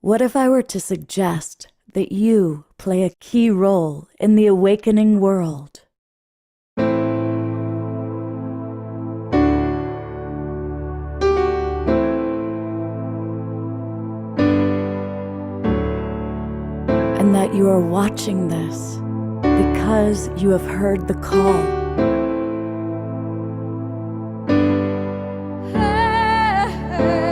What if I were to suggest that you play a key role in the awakening world? And that you are watching this because you have heard the call.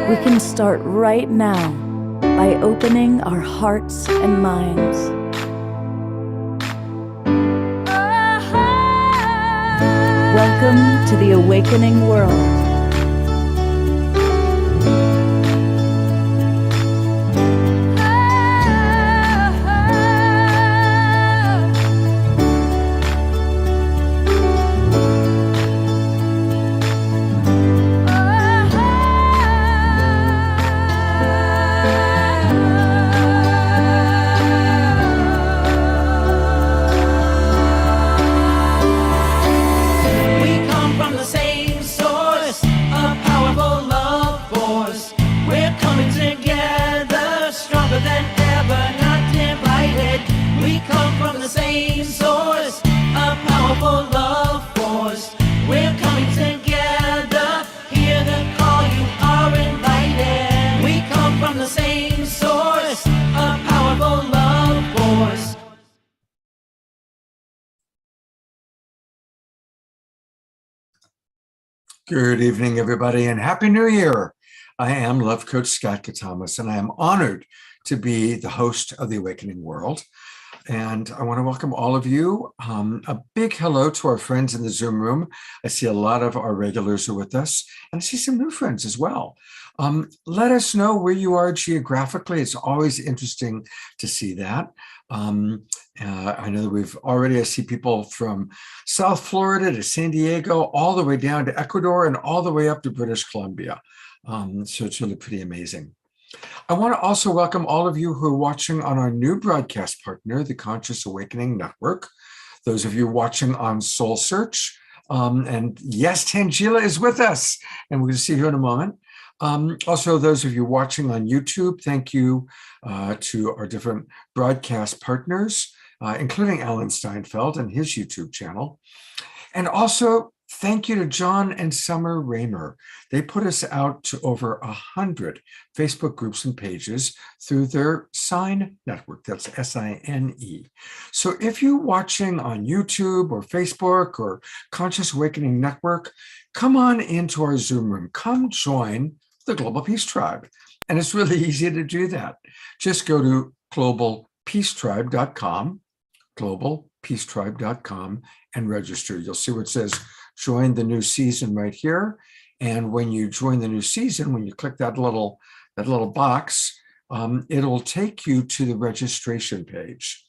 We can start right now by opening our hearts and minds. Welcome to the awakening world. Good evening, everybody, and Happy New Year. I am Love Coach Scott Katamas, and I am honored to be the host of The Awakening World. And I want to welcome all of you. A big hello to our friends in the Zoom room. I see a lot of our regulars are with us, and I see some new friends as well. Let us know where you are geographically. It's always interesting to see that. I know that I see people from South Florida to San Diego, all the way down to Ecuador and all the way up to British Columbia. So it's really pretty amazing. I want to also welcome all of you who are watching on our new broadcast partner, the Conscious Awakening Network. Those of you watching on Soul Search. And yes, Tangela is with us, and we're going to see her in a moment. Also, those of you watching on YouTube, thank you to our different broadcast partners, including Alan Steinfeld and his YouTube channel. And also, thank you to John and Summer Raymer. They put us out to over 100 Facebook groups and pages through their Sign network. That's S-I-N-E. So if you're watching on YouTube or Facebook or Conscious Awakening Network, come on into our Zoom room. Come join the Global Peace Tribe. And it's really easy to do that. Just go to globalpeacetribe.com, globalpeacetribe.com, and register. You'll see where it says join the new season right here. And when you join the new season, when you click that little box, it'll take you to the registration page.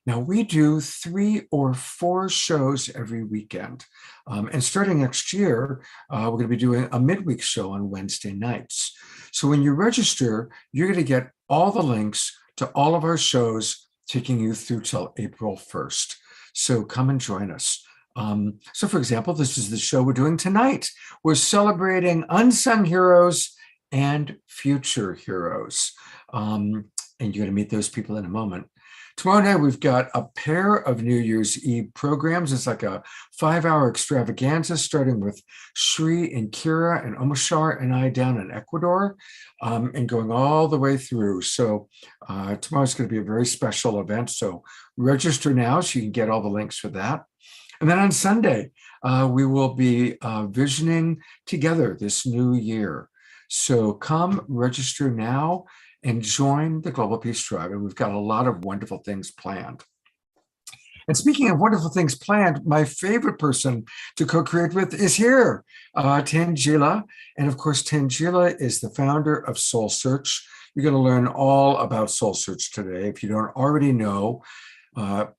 Now, we do 3 or 4 shows every weekend. And starting next year, we're going to be doing a midweek show on Wednesday nights. So when you register, you're going to get all the links to all of our shows taking you through till April 1st. So come and join us. So for example, this is the show we're doing tonight. We're celebrating unsung heroes and future heroes. And you're going to meet those people in a moment. Tomorrow night, we've got a pair of New Year's Eve programs. It's like a 5-hour extravaganza, starting with Shri and Kira and Omashar and I down in Ecuador, and going all the way through. So tomorrow's going to be a very special event. So register now so you can get all the links for that. And then on Sunday, we will be visioning together this new year. So come register now and join the Global Peace Tribe. And we've got a lot of wonderful things planned. And speaking of wonderful things planned, my favorite person to co-create with is here, Tangela. And of course, Tangela is the founder of Soul Search. You're going to learn all about Soul Search today. If you don't already know,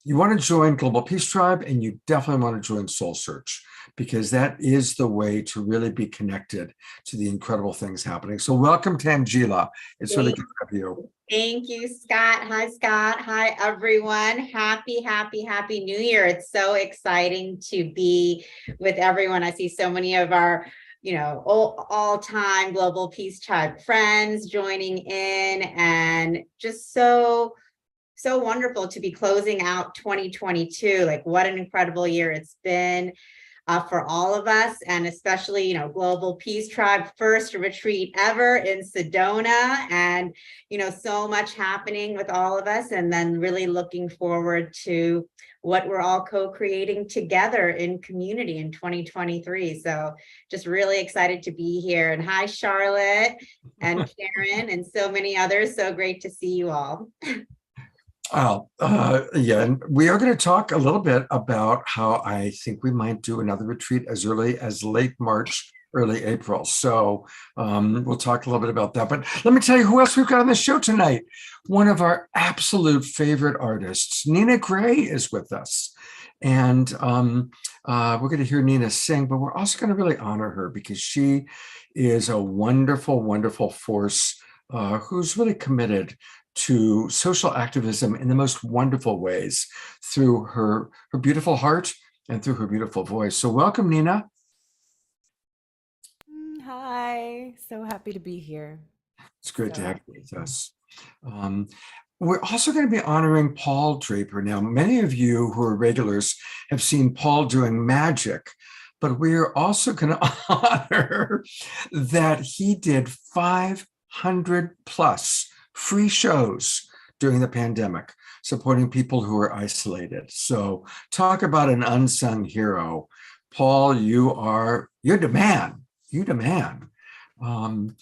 you want to join Global Peace Tribe, and you definitely want to join Soul Search, because that is the way to really be connected to the incredible things happening. So welcome, Tangela. It's really good to have you. Thank you, Scott. Hi, Scott. Hi, everyone. Happy New Year. It's so exciting to be with everyone. I see so many of our all-time Global Peace Tribe friends joining in, and just so wonderful to be closing out 2022. Like, what an incredible year it's been for all of us, and especially, Global Peace Tribe first retreat ever in Sedona, and, so much happening with all of us, and then really looking forward to what we're all co-creating together in community in 2023. So just really excited to be here. And hi, Charlotte and Karen and so many others. So great to see you all. Yeah, and we are going to talk a little bit about how I think we might do another retreat as early as late March, early April. So we'll talk a little bit about that. But let me tell you who else we've got on the show tonight. One of our absolute favorite artists, Nina Gray, is with us. And we're going to hear Nina sing, but we're also going to really honor her because she is a wonderful, wonderful force who's really committed to social activism in the most wonderful ways through her beautiful heart and through her beautiful voice. So welcome, Nina. Hi, so happy to be here. It's great to have you with us. We're also going to be honoring Paul Draper. Now, many of you who are regulars have seen Paul doing magic, but we are also going to honor that he did 500 plus free shows during the pandemic, supporting people who are isolated. So talk about an unsung hero. Paul, you're the man. You the man. And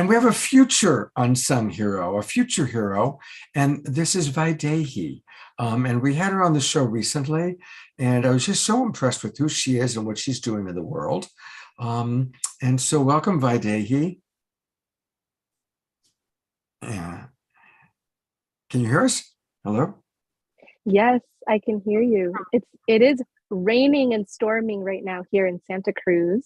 we have a future unsung hero, and this is Vaidehi. And we had her on the show recently, and I was just so impressed with who she is and what she's doing in the world. And so welcome, Vaidehi. Yeah. Can you hear us? Hello? Yes, I can hear you. It is raining and storming right now here in Santa Cruz.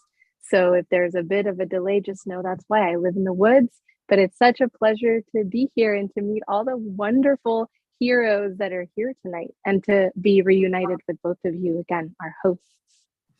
So if there's a bit of a delay, just know that's why. I live in the woods, but it's such a pleasure to be here and to meet all the wonderful heroes that are here tonight and to be reunited with both of you again, our hosts.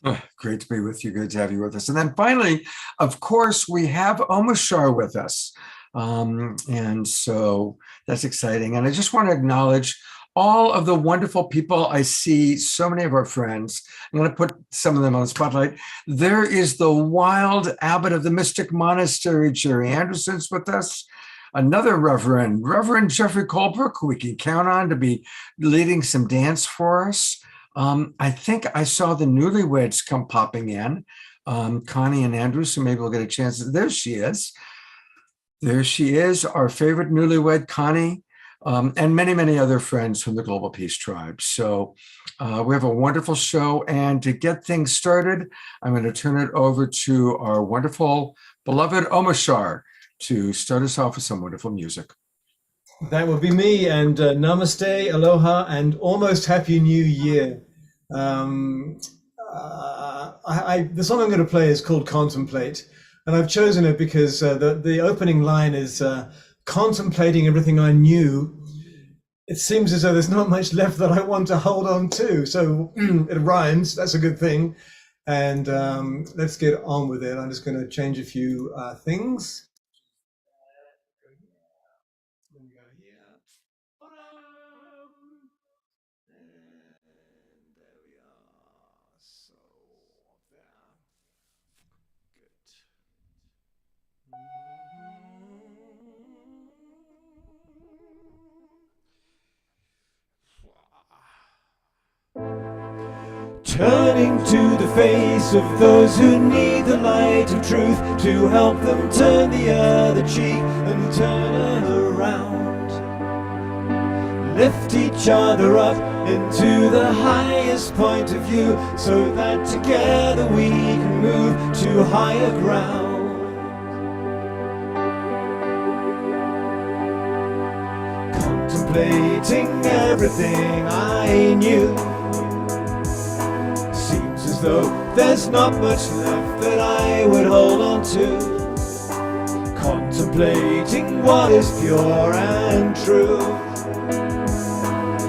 Oh, great to be with you. Good to have you with us. And then finally, of course, we have Omashar with us. And so that's exciting. And I just want to acknowledge all of the wonderful people I see, so many of our friends. I'm going to put some of them on the spotlight. There is the wild abbot of the Mystic Monastery, Jerry Anderson's with us. Another Reverend Jeffrey Colebrook, who we can count on to be leading some dance for us. I think I saw the newlyweds come popping in, Connie and Andrew, so maybe we'll get a chance. There she is. There she is, our favorite newlywed, Connie, and many, many other friends from the Global Peace Tribe. So we have a wonderful show. And to get things started, I'm going to turn it over to our wonderful, beloved Omashar to start us off with some wonderful music. That would be me. And namaste, aloha, and almost happy new year. The song I'm going to play is called Contemplate. And I've chosen it because the opening line is contemplating everything I knew. It seems as though there's not much left that I want to hold on to. So it rhymes. That's a good thing. And let's get on with it. I'm just going to change a few things. Turning to the face of those who need the light of truth to help them turn the other cheek and turn around. Lift each other up into the highest point of view so that together we can move to higher ground. Contemplating everything I knew. Though there's not much left that I would hold on to. Contemplating what is pure and true.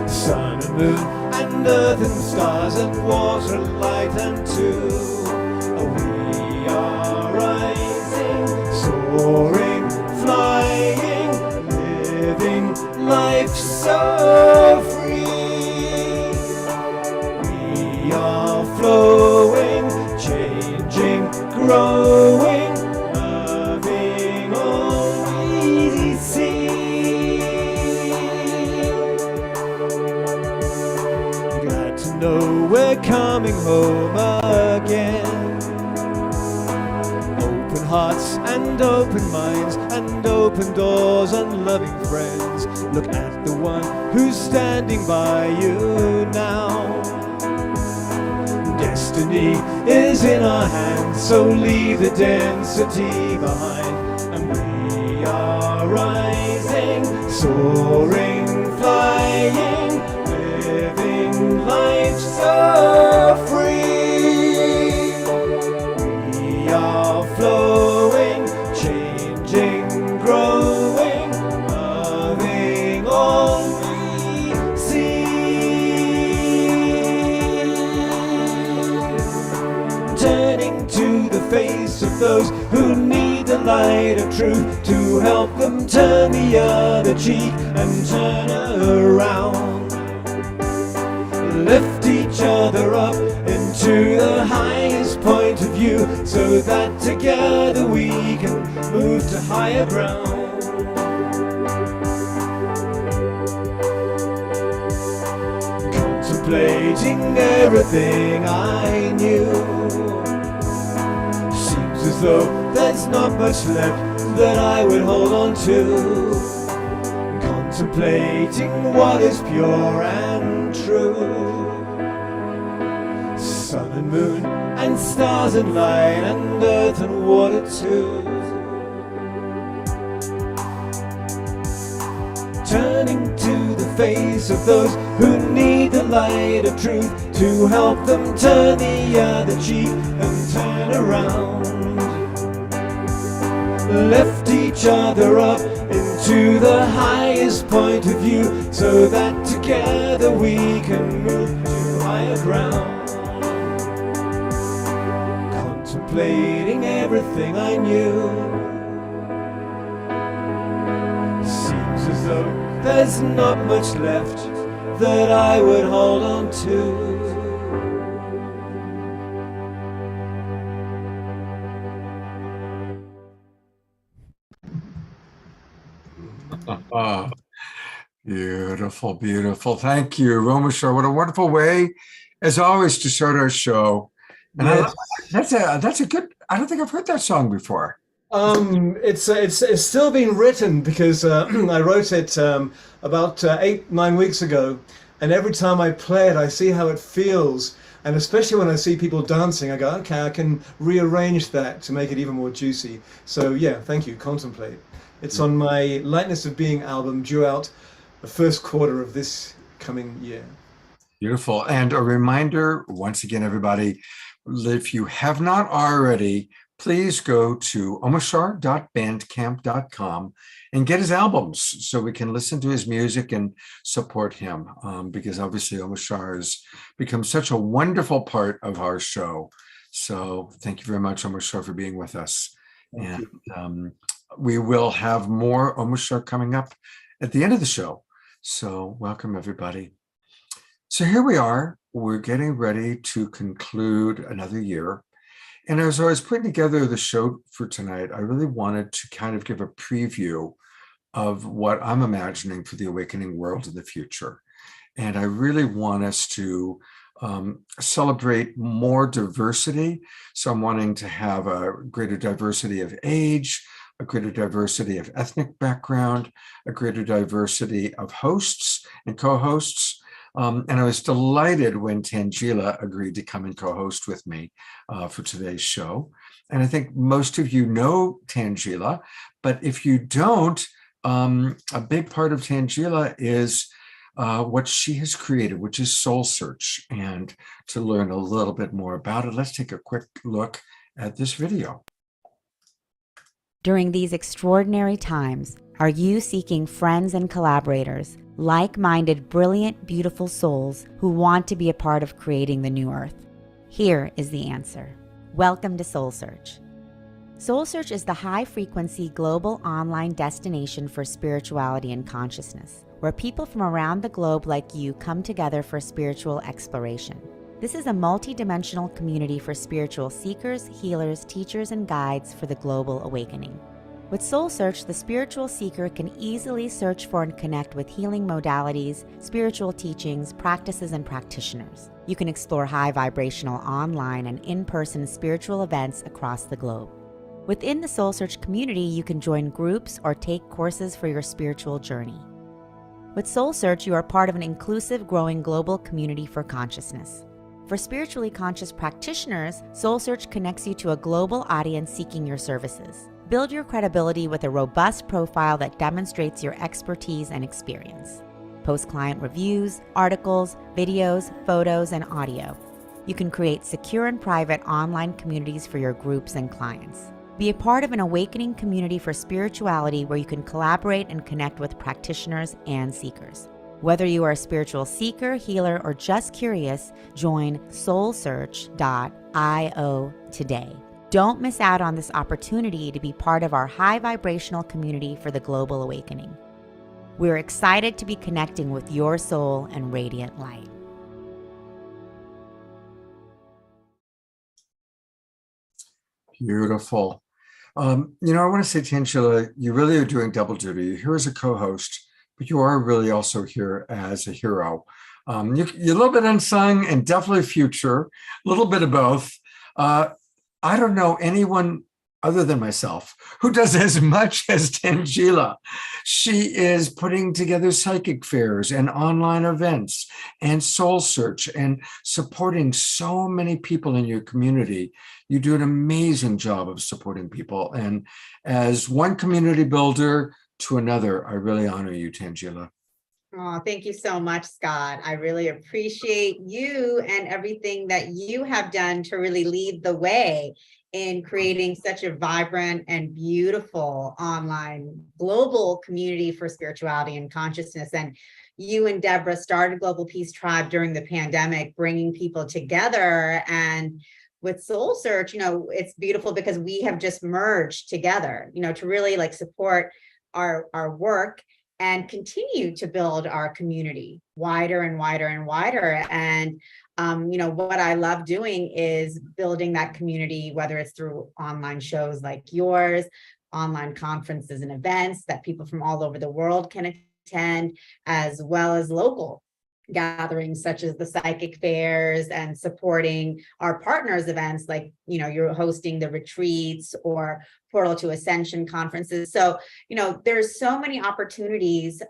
Sun and moon and earth and stars and water and light and two. hearts and open minds and open doors and loving friends. Look at the one who's standing by you now. Destiny is in our hands, so leave the density behind. And we are rising, soaring, flying, living life so free. We are flowing, changing, growing, loving all we see. Turning to the face of those who need the light of truth to help them turn the other cheek and turn around. Lift each other up into the highest point of view so that together we can move to higher ground. Contemplating everything I knew, seems as though there's not much left that I would hold on to. Contemplating what is pure and true. Sun and moon and stars and light and earth and water too. Turning to the face of those who need the light of truth to help them turn the other cheek and turn around. Lift each other up into the highest point of view so that together we can move to higher ground. Contemplating everything I knew, seems as though there's not much left that I would hold on to. Ah, beautiful, beautiful. Thank you, Romashar. What a wonderful way, as always, to start our show. And I love that's a good. I don't think I've heard that song before. It's still being written because I wrote it about 8-9 weeks ago, and every time I play it, I see how it feels, and especially when I see people dancing, I go, okay, I can rearrange that to make it even more juicy. So yeah, thank you. Contemplate. It's on my Lightness of Being album, due out the first quarter of this coming year. Beautiful. And a reminder, once again, everybody, if you have not already, please go to omashar.bandcamp.com and get his albums so we can listen to his music and support him, because obviously Omashar has become such a wonderful part of our show. So thank you very much, Omashar, for being with us. And we will have more Omashar coming up at the end of the show. So welcome, everybody. So here we are. We're getting ready to conclude another year. And as I was putting together the show for tonight, I really wanted to kind of give a preview of what I'm imagining for the awakening world in the future. And I really want us to celebrate more diversity. So I'm wanting to have a greater diversity of age, a greater diversity of ethnic background, a greater diversity of hosts and co-hosts. And I was delighted when Tangela agreed to come and co-host with me for today's show. And I think most of you know Tangela, but if you don't, a big part of Tangela is what she has created, which is Soul Search. And to learn a little bit more about it, let's take a quick look at this video. During these extraordinary times, are you seeking friends and collaborators, like-minded, brilliant, beautiful souls who want to be a part of creating the new earth? Here is the answer. Welcome to Soul Search. Soul Search is the high-frequency global online destination for spirituality and consciousness, where people from around the globe like you come together for spiritual exploration. This is a multi-dimensional community for spiritual seekers, healers, teachers, and guides for the global awakening. With Soul Search, the spiritual seeker can easily search for and connect with healing modalities, spiritual teachings, practices, and practitioners. You can explore high vibrational online and in-person spiritual events across the globe. Within the Soul Search community, you can join groups or take courses for your spiritual journey. With Soul Search, you are part of an inclusive, growing global community for consciousness. For spiritually conscious practitioners, Soul Search connects you to a global audience seeking your services. Build your credibility with a robust profile that demonstrates your expertise and experience. Post client reviews, articles, videos, photos, and audio. You can create secure and private online communities for your groups and clients. Be a part of an awakening community for spirituality where you can collaborate and connect with practitioners and seekers. Whether you are a spiritual seeker, healer, or just curious, join soulsearch.io today. Don't miss out on this opportunity to be part of our high vibrational community for the global awakening. We're excited to be connecting with your soul and radiant light. Beautiful. I want to say, Tangela, you really are doing double duty. You're here as a co-host, but you are really also here as a hero. You're a little bit unsung and definitely future, a little bit of both. I don't know anyone other than myself who does as much as Tangela. She is putting together psychic fairs and online events and Soul Search and supporting so many people in your community. You do an amazing job of supporting people. And as one community builder to another, I really honor you, Tangela. Oh, thank you so much, Scott. I really appreciate you and everything that you have done to really lead the way in creating such a vibrant and beautiful online global community for spirituality and consciousness. And you and Deborah started Global Peace Tribe during the pandemic, bringing people together. And with Soul Search, it's beautiful because we have just merged together, to really support our work and continue to build our community wider and wider and wider. And what I love doing is building that community, whether it's through online shows like yours, online conferences and events that people from all over the world can attend, as well as local gatherings such as the psychic fairs, and supporting our partners events like, you're hosting the retreats or Portal to Ascension conferences. So, there's so many opportunities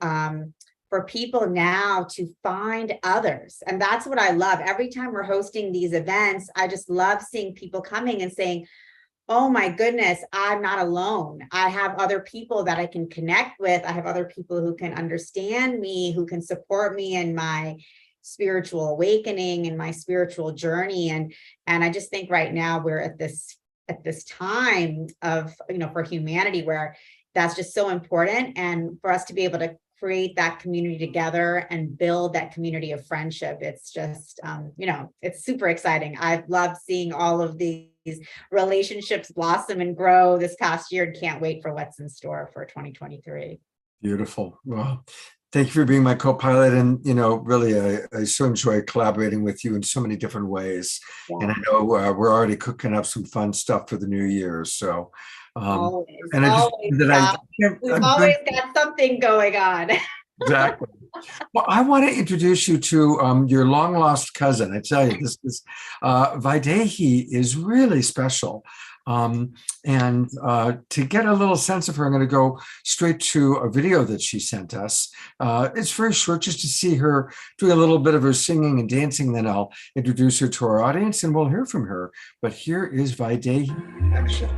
for people now to find others. And that's what I love. Every time we're hosting these events, I just love seeing people coming and saying, oh my goodness, I'm not alone. I have other people that I can connect with. I have other people who can understand me, who can support me in my spiritual awakening and my spiritual journey. And I just think right now we're at this time of, for humanity where that's just so important. And for us to be able to create that community together and build that community of friendship, it's just, it's super exciting. I've loved seeing all of these relationships blossom and grow this past year, and can't wait for what's in store for 2023. Beautiful. Well, thank you for being my co-pilot. And, really, I so enjoy collaborating with you in so many different ways. Yeah. And I know we're already cooking up some fun stuff for the new year. So, always, and we've always got something going on. Exactly. Well, I want to introduce you to your long lost cousin. I tell you, this is Vaidehi is really special. And to get a little sense of her, I'm going to go straight to a video that she sent us. It's very short, just to see her doing a little bit of her singing and dancing. Then I'll introduce her to our audience and we'll hear from her. But here is Vaidehi action.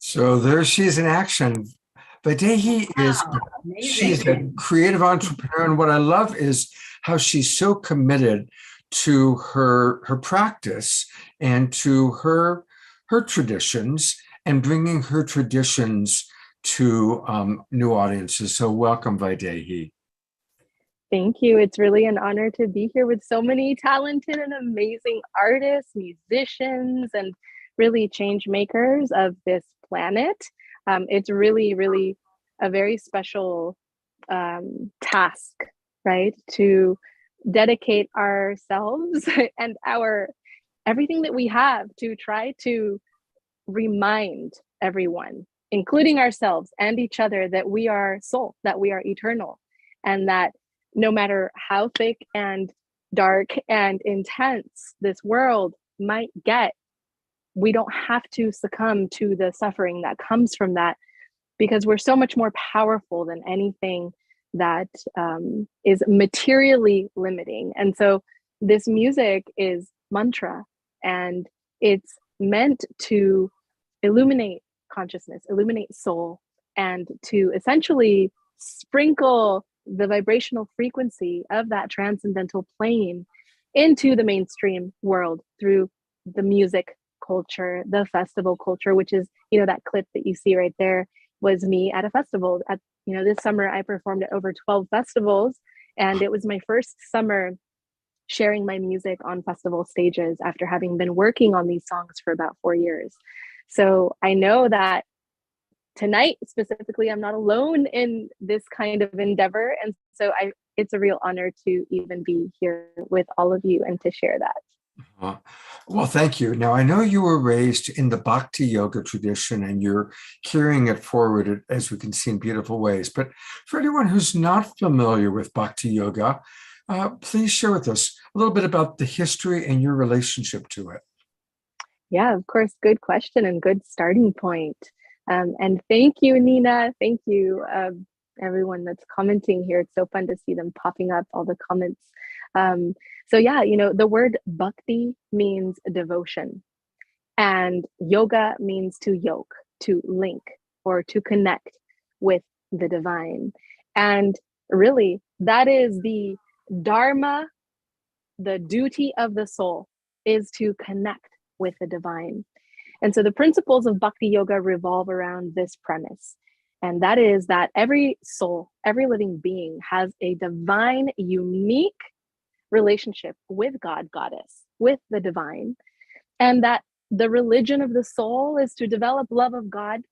So there she is in action. Vaidehi is, Wow, she's amazing. a creative entrepreneur. And what I love is how she's so committed to her practice and to her traditions and bringing her traditions to new audiences. So welcome, Vaidehi. Thank you. It's really an honor to be here with so many talented and amazing artists, musicians, and really change makers of this planet. It's really, really a very special task, right? To dedicate ourselves and our everything that we have to try to remind everyone, including ourselves and each other, that we are soul, that we are eternal, and that no matter how thick and dark and intense this world might get, we don't have to succumb to the suffering that comes from that, because we're so much more powerful than anything that is materially limiting. And so this music is mantra, and it's meant to illuminate consciousness, illuminate soul, and to essentially sprinkle the vibrational frequency of that transcendental plane into the mainstream world through the music culture, the festival culture, which is, that clip that you see right there was me at a festival. At this summer I performed at over 12 festivals, and it was my first summer sharing my music on festival stages after having been working on these songs for about 4 years. So I know that tonight specifically, I'm not alone in this kind of endeavor. And so it's a real honor to even be here with all of you and to share that. Well, thank you. Now, I know you were raised in the Bhakti yoga tradition and you're carrying it forward, as we can see, in beautiful ways. But for anyone who's not familiar with Bhakti yoga, please share with us a little bit about the history and your relationship to it. Yeah, of course. Good question and good starting point. And thank you, Nina. Thank you, everyone that's commenting here. It's so fun to see them popping up, all the comments. So yeah, the word bhakti means devotion, and yoga means to yoke, to link, or to connect with the divine. And really, that is the dharma, the duty of the soul, is to connect with the divine. And so the principles of bhakti yoga revolve around this premise. And that is that every soul, every living being has a divine, unique relationship with God, goddess, with the divine. And that the religion of the soul is to develop love of God.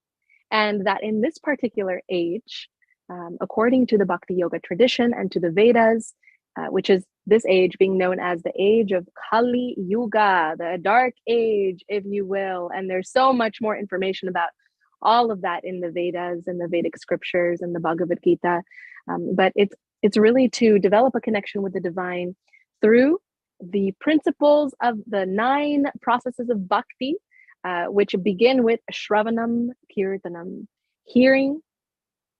And that in this particular age, according to the bhakti yoga tradition and to the Vedas, which is this age being known as the age of Kali Yuga, the dark age, if you will. And there's so much more information about all of that in the Vedas and the Vedic scriptures and the Bhagavad Gita. But it's really to develop a connection with the divine through the principles of the 9 processes of bhakti, which begin with Shravanam, Kirtanam, hearing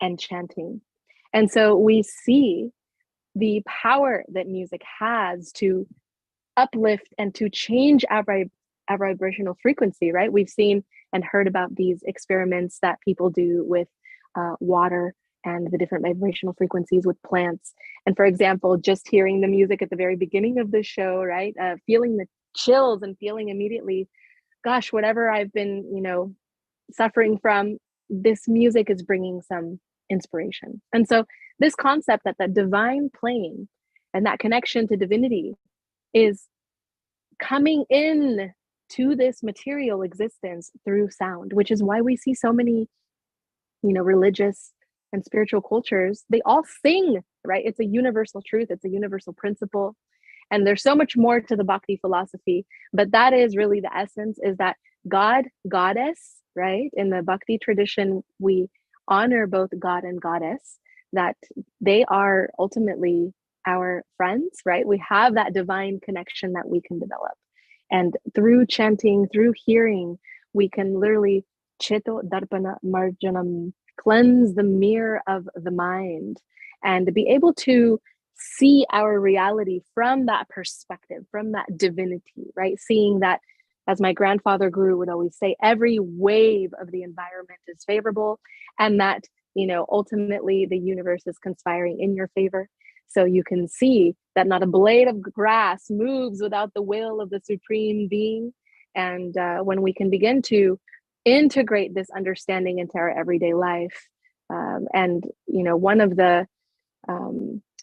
and chanting. And so we see the power that music has to uplift and to change our vibrational frequency, right? We've seen and heard about these experiments that people do with water and the different vibrational frequencies with plants. And for example, just hearing the music at the very beginning of the show, right? Feeling the chills and feeling immediately, gosh, whatever I've been, suffering from, this music is bringing some inspiration. And so this concept that the divine plane and that connection to divinity is coming in to this material existence through sound, which is why we see so many, religious and spiritual cultures, they all sing, right? It's a universal truth, it's a universal principle. And there's so much more to the Bhakti philosophy, but that is really the essence, is that God, goddess, right? In the Bhakti tradition, we honor both God and goddess, that they are ultimately our friends, right? We have that divine connection that we can develop. And through chanting, through hearing, we can literally Cheto Darpana Marjanam, cleanse the mirror of the mind and be able to see our reality from that perspective, from that divinity, right? Seeing that, as my grandfather guru would always say, every wave of the environment is favorable, and that, ultimately the universe is conspiring in your favor. So you can see that not a blade of grass moves without the will of the supreme being. And when we can begin to integrate this understanding into our everyday life, and one of the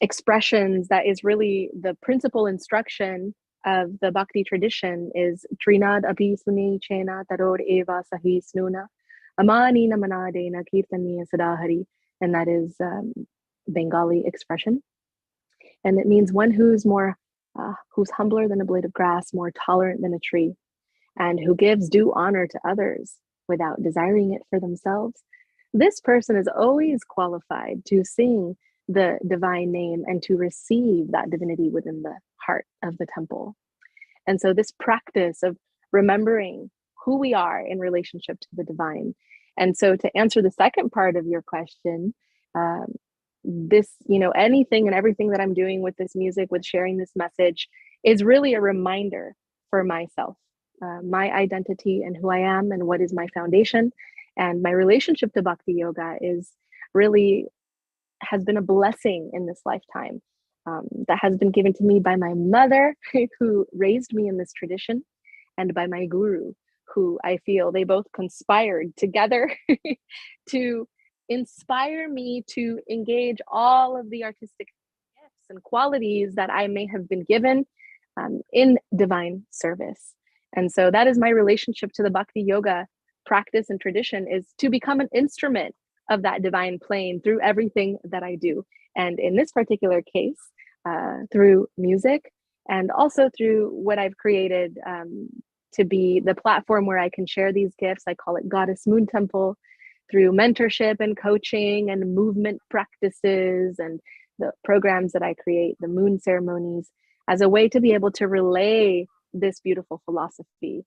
expressions that is really the principal instruction of the Bhakti tradition is Trinad Api Suni Chena Taror Eva Sahi Snuna Amani Namanadena Kirtaniya Sadahari. And that is Bengali expression. And it means one who's humbler than a blade of grass, more tolerant than a tree, and who gives due honor to others without desiring it for themselves. This person is always qualified to sing the divine name and to receive that divinity within the heart of the temple. And so this practice of remembering who we are in relationship to the divine. And so to answer the second part of your question, this, anything and everything that I'm doing with this music, with sharing this message, is really a reminder for myself, my identity and who I am and what is my foundation. And my relationship to Bhakti Yoga has been a blessing in this lifetime, that has been given to me by my mother, who raised me in this tradition, and by my guru, who I feel they both conspired together to inspire me to engage all of the artistic gifts and qualities that I may have been given in divine service. And so that is my relationship to the Bhakti Yoga practice and tradition, is to become an instrument of that divine plane through everything that I do. And in this particular case, through music, and also through what I've created to be the platform where I can share these gifts. I call it Goddess Moon Temple, through mentorship and coaching and movement practices and the programs that I create, the moon ceremonies, as a way to be able to relay this beautiful philosophy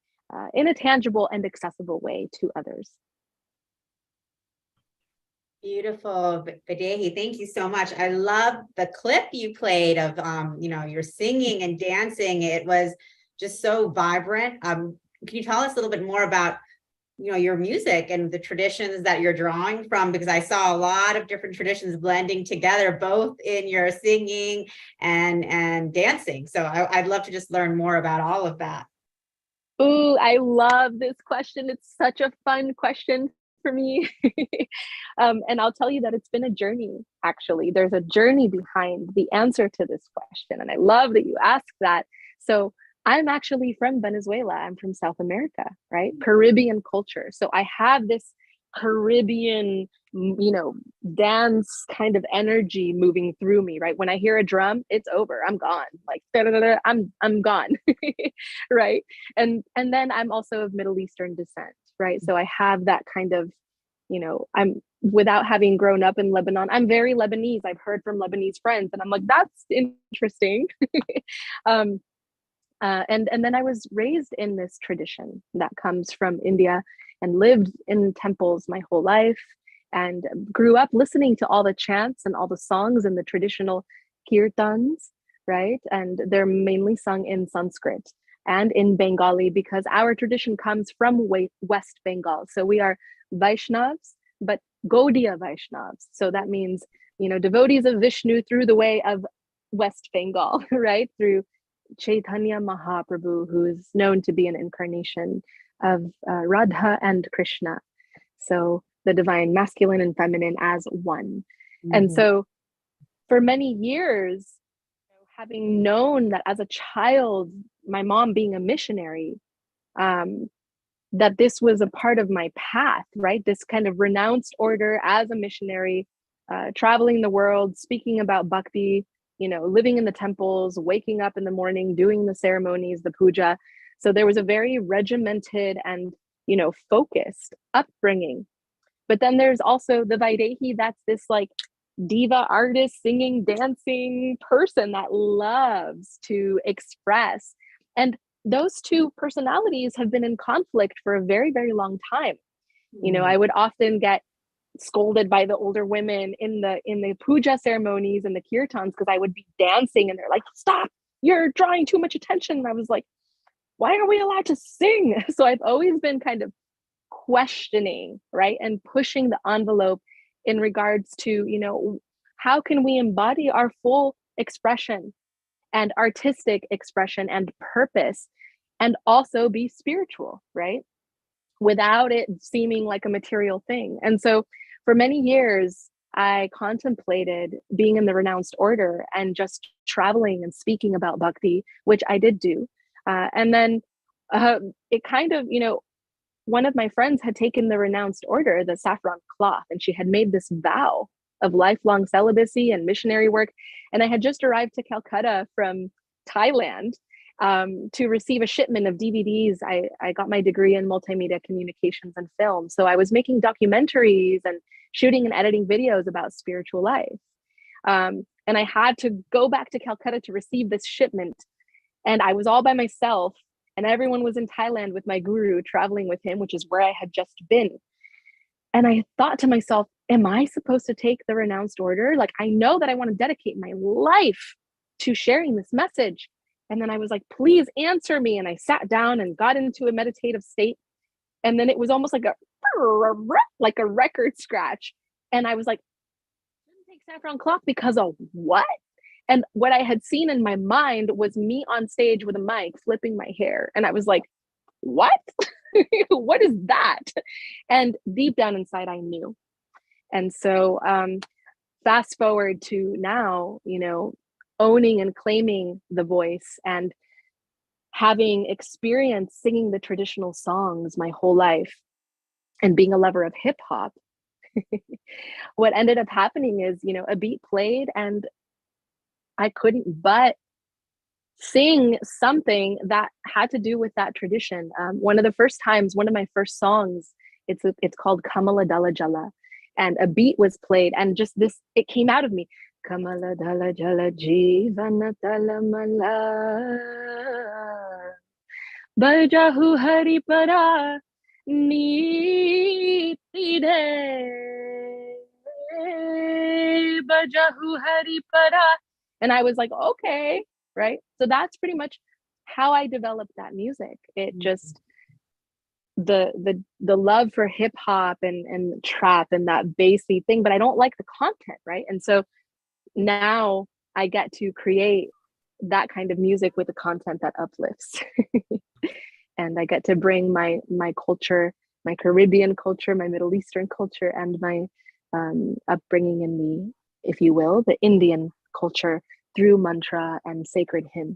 in a tangible and accessible way to others. Beautiful, Videhi. Thank you so much. I love the clip you played of, your singing and dancing. It was just so vibrant. Can you tell us a little bit more about, your music and the traditions that you're drawing from? Because I saw a lot of different traditions blending together, both in your singing and dancing. So I'd love to just learn more about all of that. Ooh, I love this question. It's such a fun question for me. And I'll tell you that it's been a journey, actually. There's a journey behind the answer to this question. And I love that you asked that. So I'm actually from Venezuela. I'm from South America, right? Caribbean culture. So I have this Caribbean, dance kind of energy moving through me, right? When I hear a drum, it's over. I'm gone. Like, I'm gone, right? And then I'm also of Middle Eastern descent, right? So I have that kind of, I'm, without having grown up in Lebanon, I'm very Lebanese. I've heard from Lebanese friends, and I'm like, that's interesting. And then I was raised in this tradition that comes from India, and lived in temples my whole life, and grew up listening to all the chants and all the songs and the traditional kirtans, right? And they're mainly sung in Sanskrit and in Bengali, because our tradition comes from West Bengal. So we are Vaishnavs, but Gaudiya Vaishnavs. So that means, devotees of Vishnu through the way of West Bengal, right? Through Chaitanya Mahaprabhu, who is known to be an incarnation of Radha and Krishna. So the divine masculine and feminine as one. Mm-hmm. And so for many years, having known that as a child, my mom being a missionary, that this was a part of my path, right? This kind of renounced order as a missionary, traveling the world, speaking about bhakti, living in the temples, waking up in the morning, doing the ceremonies, the puja. So there was a very regimented and, focused upbringing. But then there's also the Vaidehi, that's this like diva artist, singing, dancing person that loves to express. And those two personalities have been in conflict for a very, very long time. I would often get scolded by the older women in the puja ceremonies and the kirtans because I would be dancing and they're like, stop, you're drawing too much attention. And I was like, why are we allowed to sing? So I've always been kind of questioning, right? And pushing the envelope in regards to, how can we embody our full expression and artistic expression and purpose and also be spiritual, right? Without it seeming like a material thing. And so for many years, I contemplated being in the renounced order and just traveling and speaking about bhakti, which I did do. And then it kind of, one of my friends had taken the renounced order, the saffron cloth, and she had made this vow of lifelong celibacy and missionary work. And I had just arrived to Calcutta from Thailand to receive a shipment of DVDs. I got my degree in multimedia communications and film. So I was making documentaries and shooting and editing videos about spiritual life. And I had to go back to Calcutta to receive this shipment. And I was all by myself. And everyone was in Thailand with my guru, traveling with him, which is where I had just been. And I thought to myself, am I supposed to take the renounced order? Like, I know that I want to dedicate my life to sharing this message. And then I was like, please answer me. And I sat down and got into a meditative state. And then it was almost like a record scratch. And I was like, I didn't take saffron cloth because of what? And what I had seen in my mind was me on stage with a mic flipping my hair. And I was like, what? What is that? And deep down inside, I knew. And so fast forward to now, owning and claiming the voice and having experienced singing the traditional songs my whole life and being a lover of hip hop, what ended up happening is, a beat played and I couldn't but sing something that had to do with that tradition. One of my first songs, it's called Kamala Dala Jala, and a beat was played, and just this, it came out of me. Kamala Dala Jala Jeevana Tala Mala Bajahu Hari Para Niti De Bajahu Hari Para. And I was like, okay, right? So that's pretty much how I developed that music. It just, the love for hip hop and trap and that bassy thing, but I don't like the content, right? And so now I get to create that kind of music with the content that uplifts. And I get to bring my culture, my Caribbean culture, my Middle Eastern culture, and my upbringing in the, if you will, the Indian culture through mantra and sacred hymn.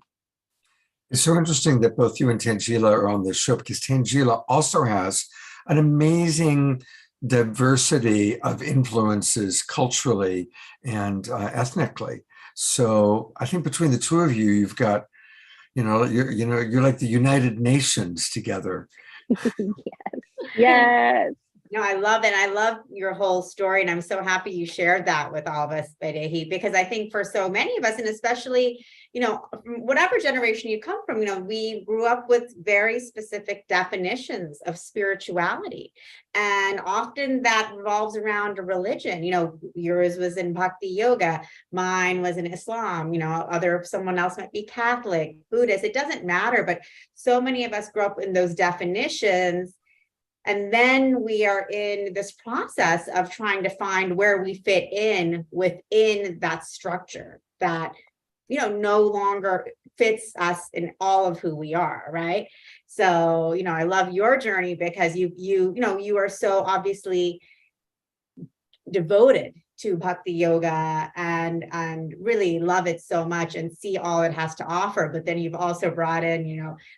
It's so interesting that both you and Tangela are on this show, because Tangela also has an amazing diversity of influences culturally and ethnically. So I think between the two of you, you've got, you're like the United Nations together. Yes. No, I love it. I love your whole story. And I'm so happy you shared that with all of us, Vaidehi, because I think for so many of us, and especially, whatever generation you come from, we grew up with very specific definitions of spirituality. And often that revolves around a religion. Yours was in Bhakti Yoga, mine was in Islam, someone else might be Catholic, Buddhist, it doesn't matter. But so many of us grew up in those definitions. And then we are in this process of trying to find where we fit in within that structure that, no longer fits us in all of who we are, right? So, I love your journey because you are so obviously devoted to Bhakti Yoga and really love it so much and see all it has to offer. But then you've also brought in,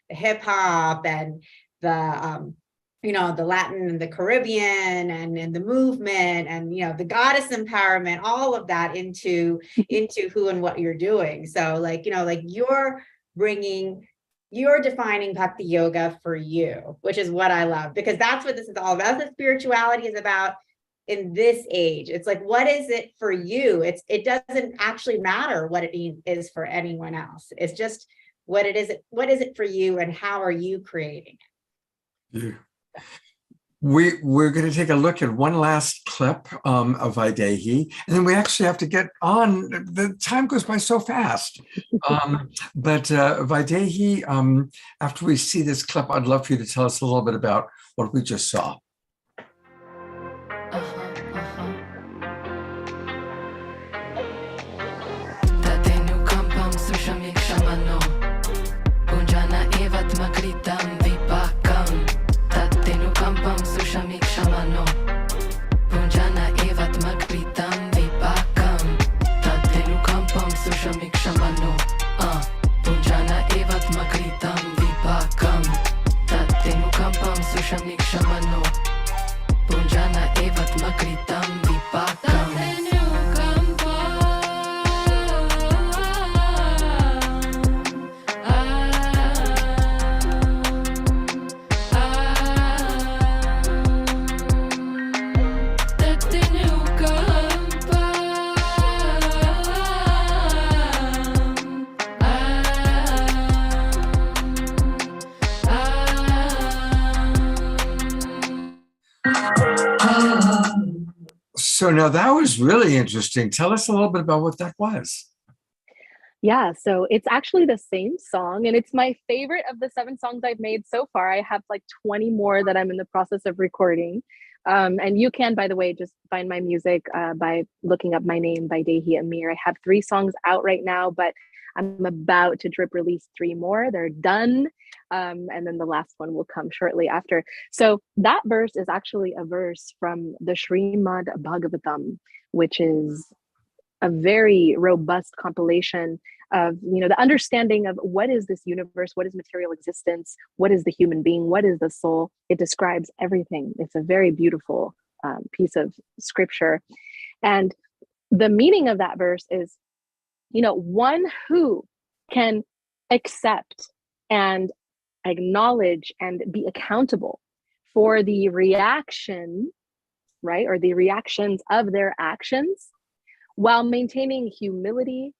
the hip hop and the Latin and the Caribbean and the movement and, the goddess empowerment, all of that into who and what you're doing. So you're defining Bhakti yoga for you, which is what I love, because that's what this is all about. That's what spirituality is about in this age. It's like, what is it for you? It doesn't actually matter what it is for anyone else. It's just what it is. What is it for you, and how are you creating it? Yeah. We're going to take a look at one last clip of Vaidehi, and then we actually have to get on. The time goes by so fast. But Vaidehi, after we see this clip, I'd love for you to tell us a little bit about what we just saw. So now that was really interesting. Tell us a little bit about what that was. Yeah, so it's actually the same song, and it's my favorite of the 7 songs I've made so far. I have like 20 more that I'm in the process of recording. And you can, by the way, just find my music by looking up my name, Vaidehi Amir. I have 3 songs out right now, but I'm about to drip release 3 more. They're done. And then the last one will come shortly after. So that verse is actually a verse from the Srimad Bhagavatam, which is a very robust compilation of, the understanding of what is this universe, what is material existence, what is the human being, what is the soul. It describes everything. It's a very beautiful piece of scripture. And the meaning of that verse is, one who can accept and acknowledge and be accountable for the reaction, right, or the reactions of their actions, while maintaining humility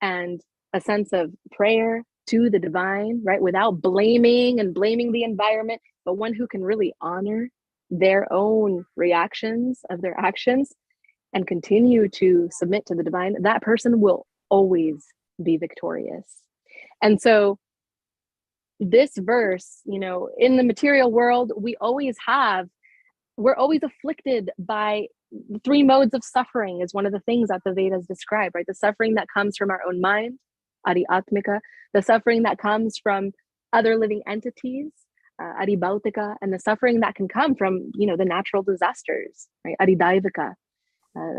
and a sense of prayer to the divine, right, without blaming the environment, but one who can really honor their own reactions of their actions and continue to submit to the divine, that person will always be victorious. And so this verse, in the material world, we're always afflicted by 3 modes of suffering is one of the things that the Vedas describe, right? The suffering that comes from our own mind, Adi Atmika, the suffering that comes from other living entities, Adi Bhautika, and the suffering that can come from, the natural disasters, right? Adi Daivika,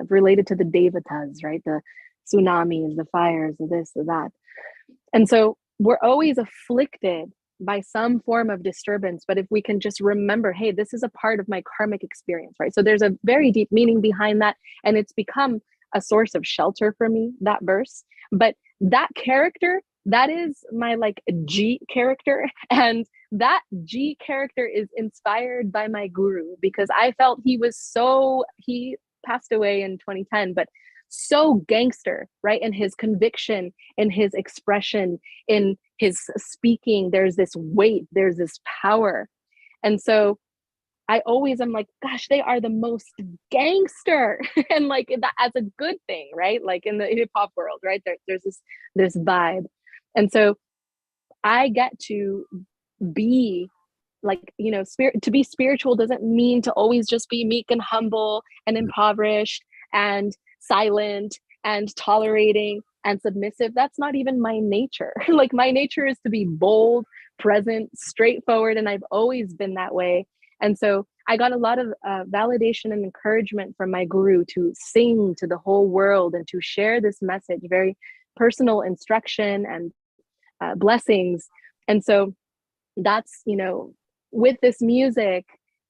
related to the Devatas, right? The tsunamis, the fires, the this, the that. And so we're always afflicted by some form of disturbance. But if we can just remember, hey, this is a part of my karmic experience, right? So there's a very deep meaning behind that. And it's become a source of shelter for me, that verse. But that character, that is my G character. And that G character is inspired by my guru, because I felt he passed away in 2010, but so gangster, right? In his conviction, in his expression, in his speaking, there's this weight, there's this power. And so I always am like, gosh, they are the most gangster. And that as a good thing, right? Like in the hip hop world, right? There's this vibe. And so I get to be to be spiritual doesn't mean to always just be meek and humble and impoverished and silent and tolerating and submissive. That's not even my nature. My nature is to be bold, present, straightforward, and I've always been that way. And so I got a lot of validation and encouragement from my guru to sing to the whole world and to share this message, very personal instruction and blessings. And so that's, with this music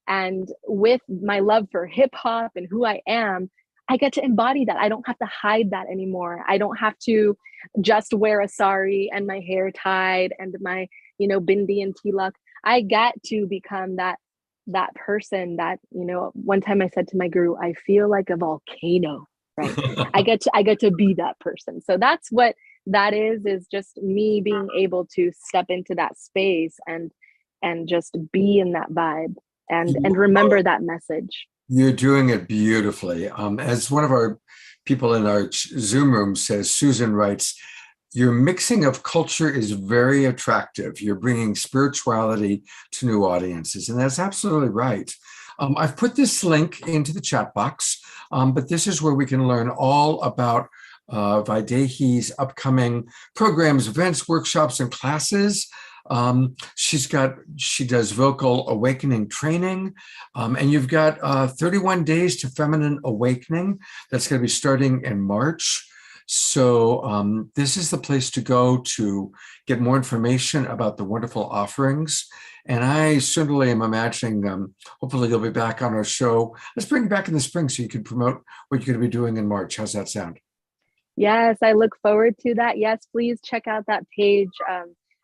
and with my love for hip hop and who I am, I get to embody that. I don't have to hide that anymore. I don't have to just wear a sari and my hair tied and my, bindi and tilak. I get to become that person that, one time I said to my guru, I feel like a volcano, right? I get to be that person. So that's what that is just me being able to step into that space and just be in that vibe and remember that message. You're doing it beautifully. As one of our people in our Zoom room says, Susan writes, your mixing of culture is very attractive. You're bringing spirituality to new audiences, and that's absolutely right. I've put this link into the chat box, but this is where we can learn all about Vaidehi's upcoming programs, events, workshops, and classes. She does vocal awakening training, and you've got 31 days to feminine awakening. That's going to be starting in March. So this is the place to go to get more information about the wonderful offerings. And I certainly am imagining, hopefully you'll be back on our show. Let's bring you back in the spring so you can promote what you're going to be doing in March. How's that sound? Yes, I look forward to that. Yes, please check out that page.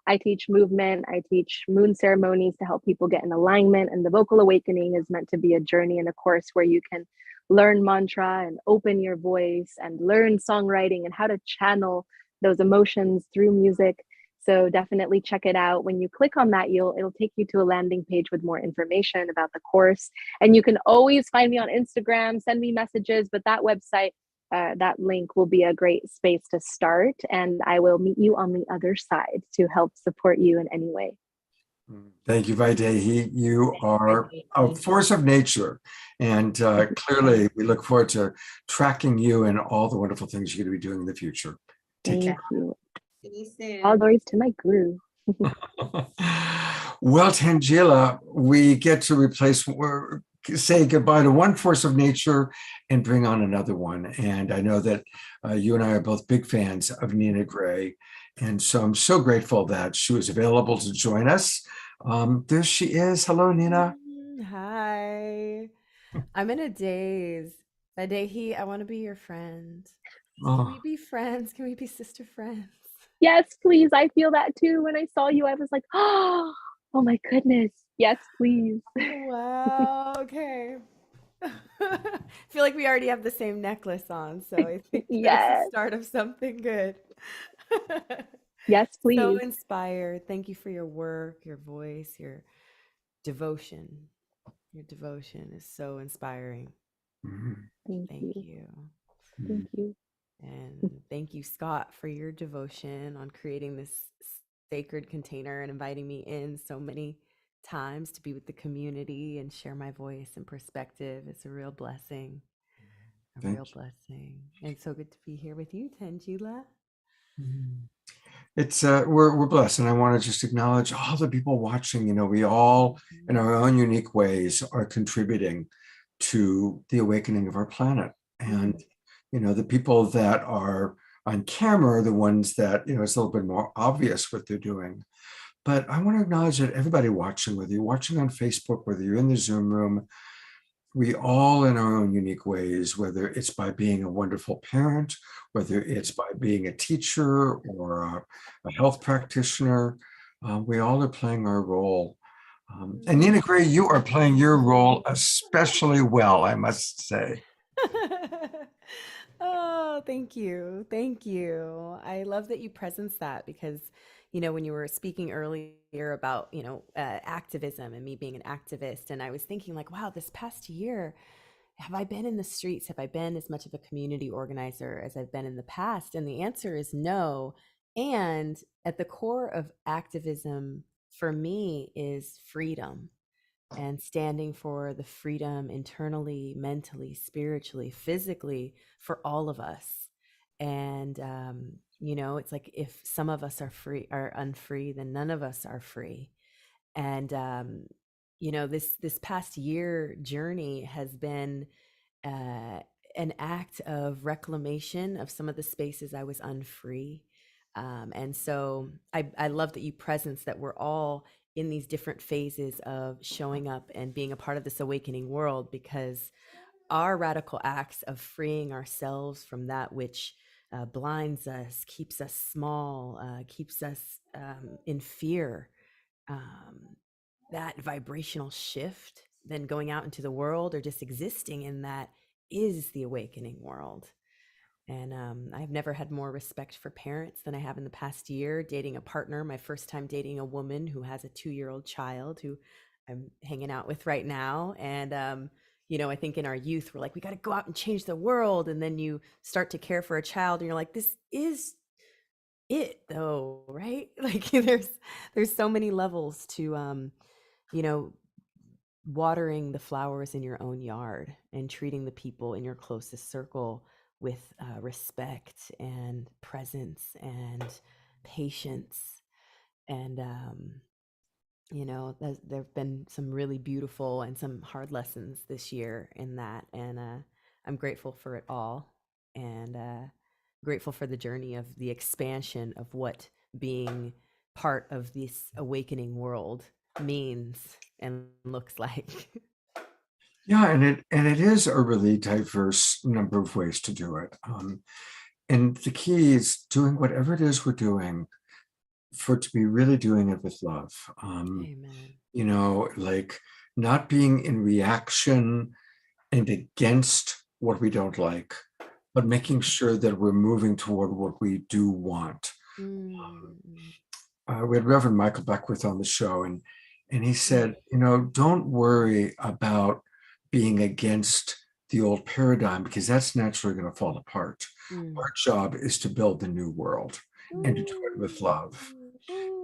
I teach movement. I teach moon ceremonies to help people get in alignment. And the vocal awakening is meant to be a journey and a course where you can learn mantra and open your voice and learn songwriting and how to channel those emotions through music. So definitely check it out. When you click on that, it'll take you to a landing page with more information about the course. And you can always find me on Instagram, send me messages, but that website, that link will be a great space to start, and I will meet you on the other side to help support you in any way. Thank you, Vaidehi. You are a force of nature, and clearly we look forward to tracking you and all the wonderful things you're going to be doing in the future. Take Thank care. you. See you soon. All glories to my guru. Well, Tangela, we get to say goodbye to one force of nature and bring on another one. And I know that you and I are both big fans of Nina Gray. And so I'm so grateful that she was available to join us. There she is. Hello, Nina. Hi. I'm in a daze. Vaidehi, I want to be your friend. Can we be friends? Can we be sister friends? Yes, please. I feel that too. When I saw you, I was like, oh my goodness. Yes, please. Wow. Okay. I feel like we already have the same necklace on, so I think that's the Yes. start of something good. Yes, please. So inspired. Thank you for your work, your voice, your devotion. Your devotion is so inspiring. Thank Thank you. you. Thank you. And thank you, Scott, for your devotion on creating this sacred container and inviting me in so many times to be with the community and share my voice and perspective. It's a real blessing. Real blessing. And so good to be here with you, Tangela. It's we're blessed, and I want to just acknowledge all the people watching. We all, in our own unique ways, are contributing to the awakening of our planet. And the people that are on camera are the ones that it's a little bit more obvious what they're doing. But I want to acknowledge that everybody watching, whether you're watching on Facebook, whether you're in the Zoom room, we all in our own unique ways, whether it's by being a wonderful parent, whether it's by being a teacher or a health practitioner, we all are playing our role. And Nina Gray, you are playing your role especially well, I must say. Oh, thank you. Thank you. I love that you presence that because, when you were speaking earlier about, activism and me being an activist, and I was thinking like, wow, this past year, have I been in the streets? Have I been as much of a community organizer as I've been in the past? And the answer is no. And at the core of activism for me is freedom. And standing for the freedom internally, mentally, spiritually, physically for all of us. And, it's like if some of us are unfree, then none of us are free. And, this past year journey has been an act of reclamation of some of the spaces I was unfree. And so I love that you presence that we're all in these different phases of showing up and being a part of this awakening world, because our radical acts of freeing ourselves from that which blinds us, keeps us small, keeps us in fear, that vibrational shift, then going out into the world or just existing in that is the awakening world. And I've never had more respect for parents than I have in the past year, dating a partner, my first time dating a woman who has a 2-year-old child who I'm hanging out with right now. And, you know, I think in our youth, we're like, we got to go out and change the world. And then you start to care for a child and you're like, this is it though, right? Like there's so many levels to, you know, watering the flowers in your own yard and treating the people in your closest circle with respect and presence and patience. And, you know, there have been some really beautiful and some hard lessons this year in that. And I'm grateful for it all, and grateful for the journey of the expansion of what being part of this awakening world means and looks like. Yeah, and it is a really diverse number of ways to do it. And the key is doing whatever it is we're doing, for it to be really doing it with love. Amen. You know, like not being in reaction and against what we don't like, but making sure that we're moving toward what we do want. Mm. We had Reverend Michael Beckwith on the show, and he said, you know, don't worry about being against the old paradigm, because that's naturally going to fall apart. Mm. Our job is to build the new world and to do it with love.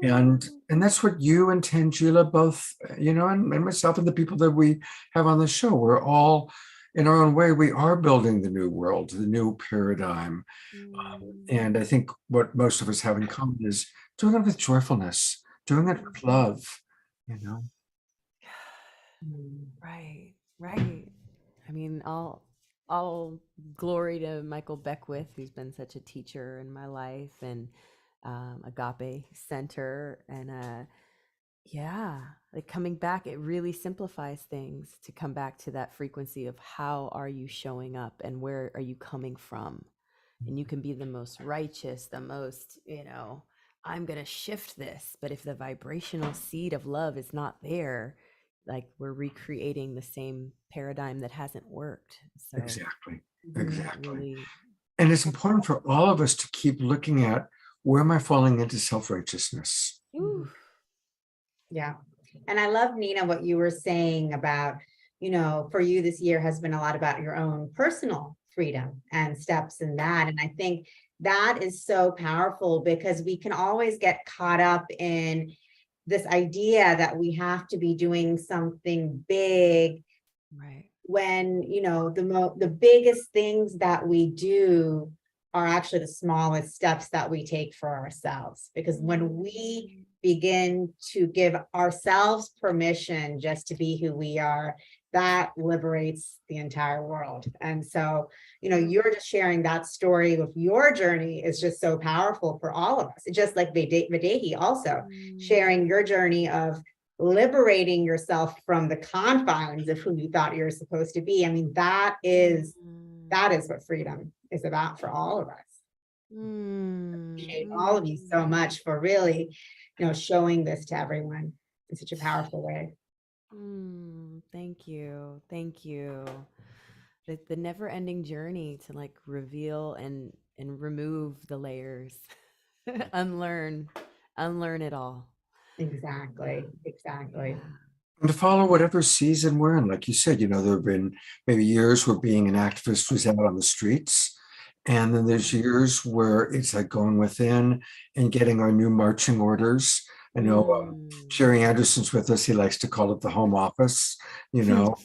And that's what you and Tangela both, you know, and myself and the people that we have on the show, we're all in our own way, we are building the new world, the new paradigm. And I think what most of us have in common is doing it with joyfulness, doing it with love, you know. Right, right. I mean, all glory to Michael Beckwith, who's been such a teacher in my life, and Agape Center, and yeah, like coming back, it really simplifies things to come back to that frequency of how are you showing up and where are you coming from. And you can be the most righteous, the most, you know, I'm going to shift this. But if the vibrational seed of love is not there, like we're recreating the same paradigm that hasn't worked. So Exactly. really, And it's important for all of us to keep looking at, where am I falling into self-righteousness? Yeah. And I love, Nina, what you were saying about, you know, for you this year has been a lot about your own personal freedom and steps in that. And I think that is so powerful, because we can always get caught up in this idea that we have to be doing something big, right. when, you know, the biggest things that we do are actually the smallest steps that we take for ourselves. Because when we begin to give ourselves permission just to be who we are, that liberates the entire world. And so, you know, you're just sharing that story of your journey is just so powerful for all of us. It's just like Videhi also sharing your journey of liberating yourself from the confines of who you thought you were supposed to be. I mean, that is what freedom is about for all of us. Appreciate all of you so much for really, you know, showing this to everyone in such a powerful way. Thank you. Thank you. The never-ending journey to like reveal and remove the layers, unlearn it all. Exactly. Yeah. And to follow whatever season we're in. Like you said, you know, there have been maybe years where being an activist was out on the streets. And then there's years where it's like going within and getting our new marching orders. I know Sherry Anderson's with us. He likes to call it the home office, you know,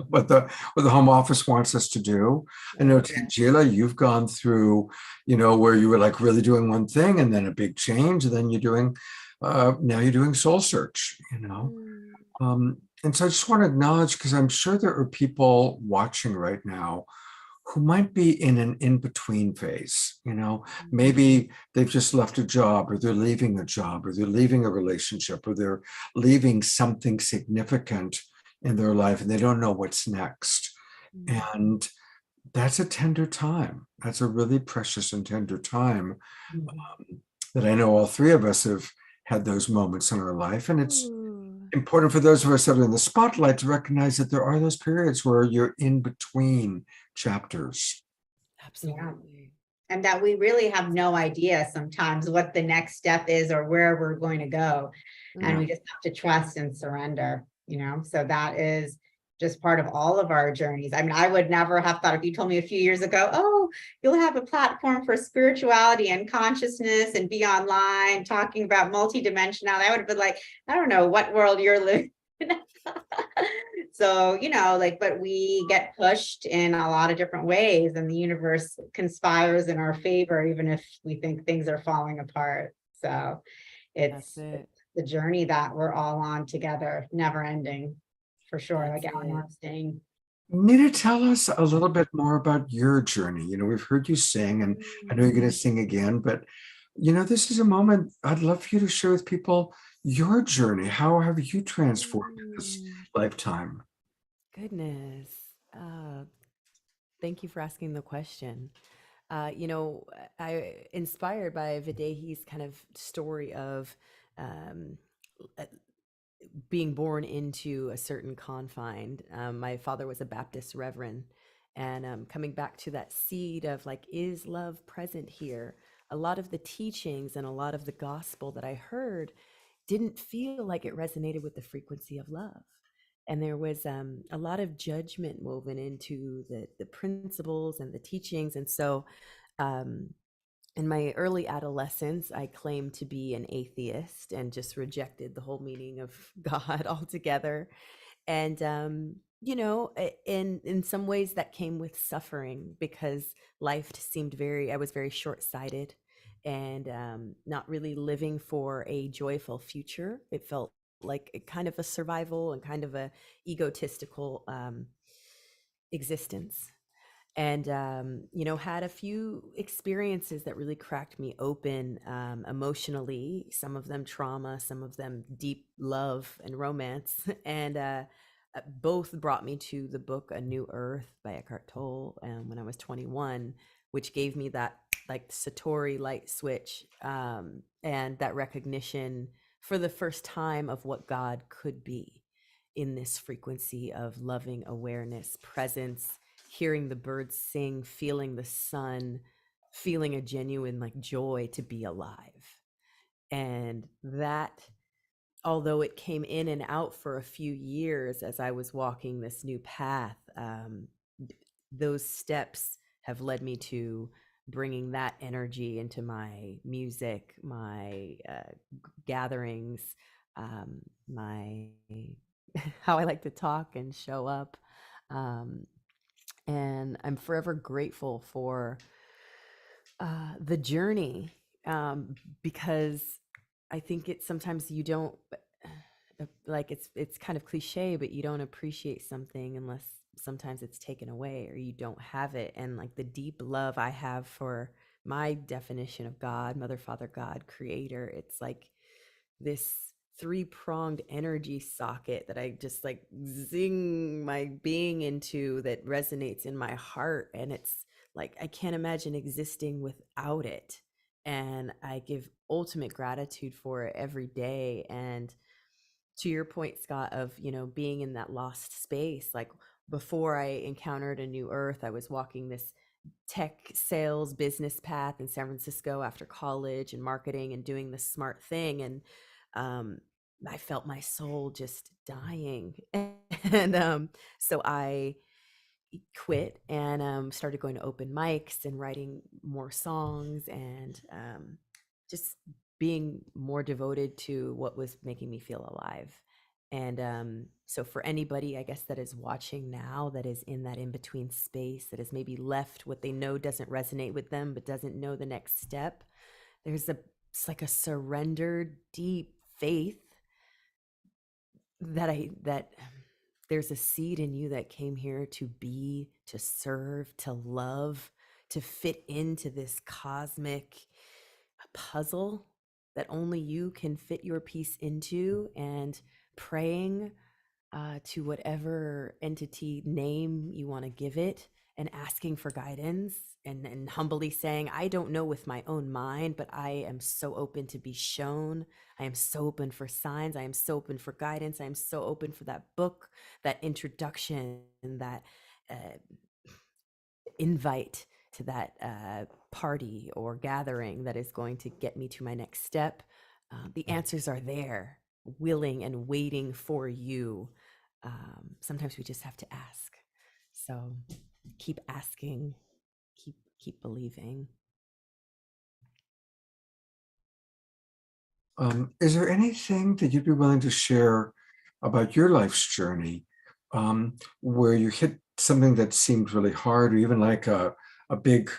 what the home office wants us to do. I know, Tangela, you've gone through, you know, where you were like really doing one thing and then a big change, and then you're doing, now you're doing soul search, you know. And so I just want to acknowledge, because I'm sure there are people watching right now who might be in an in-between phase. Maybe they've just left a job, or they're leaving a job, or they're leaving a relationship, or they're leaving something significant in their life, and they don't know what's next. And that's a tender time. That's a really precious and tender time that I know all three of us have had those moments in our life. And it's important for those of us that are in the spotlight to recognize that there are those periods where you're in between chapters. Absolutely. And that we really have no idea sometimes what the next step is or where we're going to go. And we just have to trust and surrender, so that is just part of all of our journeys. I mean, I would never have thought, if you told me a few years ago, oh, you'll have a platform for spirituality and consciousness and be online talking about multidimensionality, I would have been like, I don't know what world you're living in. So, but we get pushed in a lot of different ways, and the universe conspires in our favor, even if we think things are falling apart. So it's the journey that we're all on together, never ending. For sure, like Alan was saying. Nita, tell us a little bit more about your journey. We've heard you sing, and I know you're going to sing again, but this is a moment I'd love for you to share with people your journey. How have you transformed in this lifetime? Goodness. Thank you for asking the question. I inspired by Videhi's kind of story of being born into a certain confine. My father was a Baptist reverend, and coming back to that seed of like, is love present here? A lot of the teachings and a lot of the gospel that I heard didn't feel like it resonated with the frequency of love. And there was a lot of judgment woven into the principles and the teachings. And so in my early adolescence, I claimed to be an atheist and just rejected the whole meaning of God altogether. And, in some ways that came with suffering, because life seemed I was very short-sighted and not really living for a joyful future. It felt like a kind of a survival and kind of a egotistical existence. And had a few experiences that really cracked me open emotionally, some of them trauma, some of them deep love and romance. And both brought me to the book A New Earth by Eckhart Tolle when I was 21, which gave me that like Satori light switch and that recognition for the first time of what God could be in this frequency of loving awareness, presence, hearing the birds sing, feeling the sun, feeling a genuine like joy to be alive. And that, although it came in and out for a few years as I was walking this new path, those steps have led me to bringing that energy into my music, my gatherings, my how I like to talk and show up. And I'm forever grateful for the journey, because I think sometimes you don't like it's kind of cliche, but you don't appreciate something unless sometimes it's taken away or you don't have it. And like the deep love I have for my definition of God, Mother, Father, God, Creator, it's like this three-pronged energy socket that I just like zing my being into, that resonates in my heart. And it's like I can't imagine existing without it. And I give ultimate gratitude for it every day. And to your point, Scott, of being in that lost space, like before I encountered A New Earth, I was walking this tech sales business path in San Francisco after college and marketing and doing this smart thing. And I felt my soul just dying. And so I quit and started going to open mics and writing more songs and just being more devoted to what was making me feel alive. And so for anybody, I guess, that is watching now, that is in that in-between space, that has maybe left what they know doesn't resonate with them, but doesn't know the next step, it's like a surrendered, deep faith that there's a seed in you that came here to be, to serve, to love, to fit into this cosmic puzzle that only you can fit your piece into, and praying to whatever entity name you want to give it, and asking for guidance, and humbly saying, I don't know with my own mind, but I am so open to be shown. I am so open for signs. I am so open for guidance. I am so open for that book, that introduction, that uh, invite to that party or gathering that is going to get me to my next step. The answers are there, willing and waiting for you. Sometimes we just have to ask. So keep asking, keep believing. Is there anything that you'd be willing to share about your life's journey, where you hit something that seemed really hard, or even like a big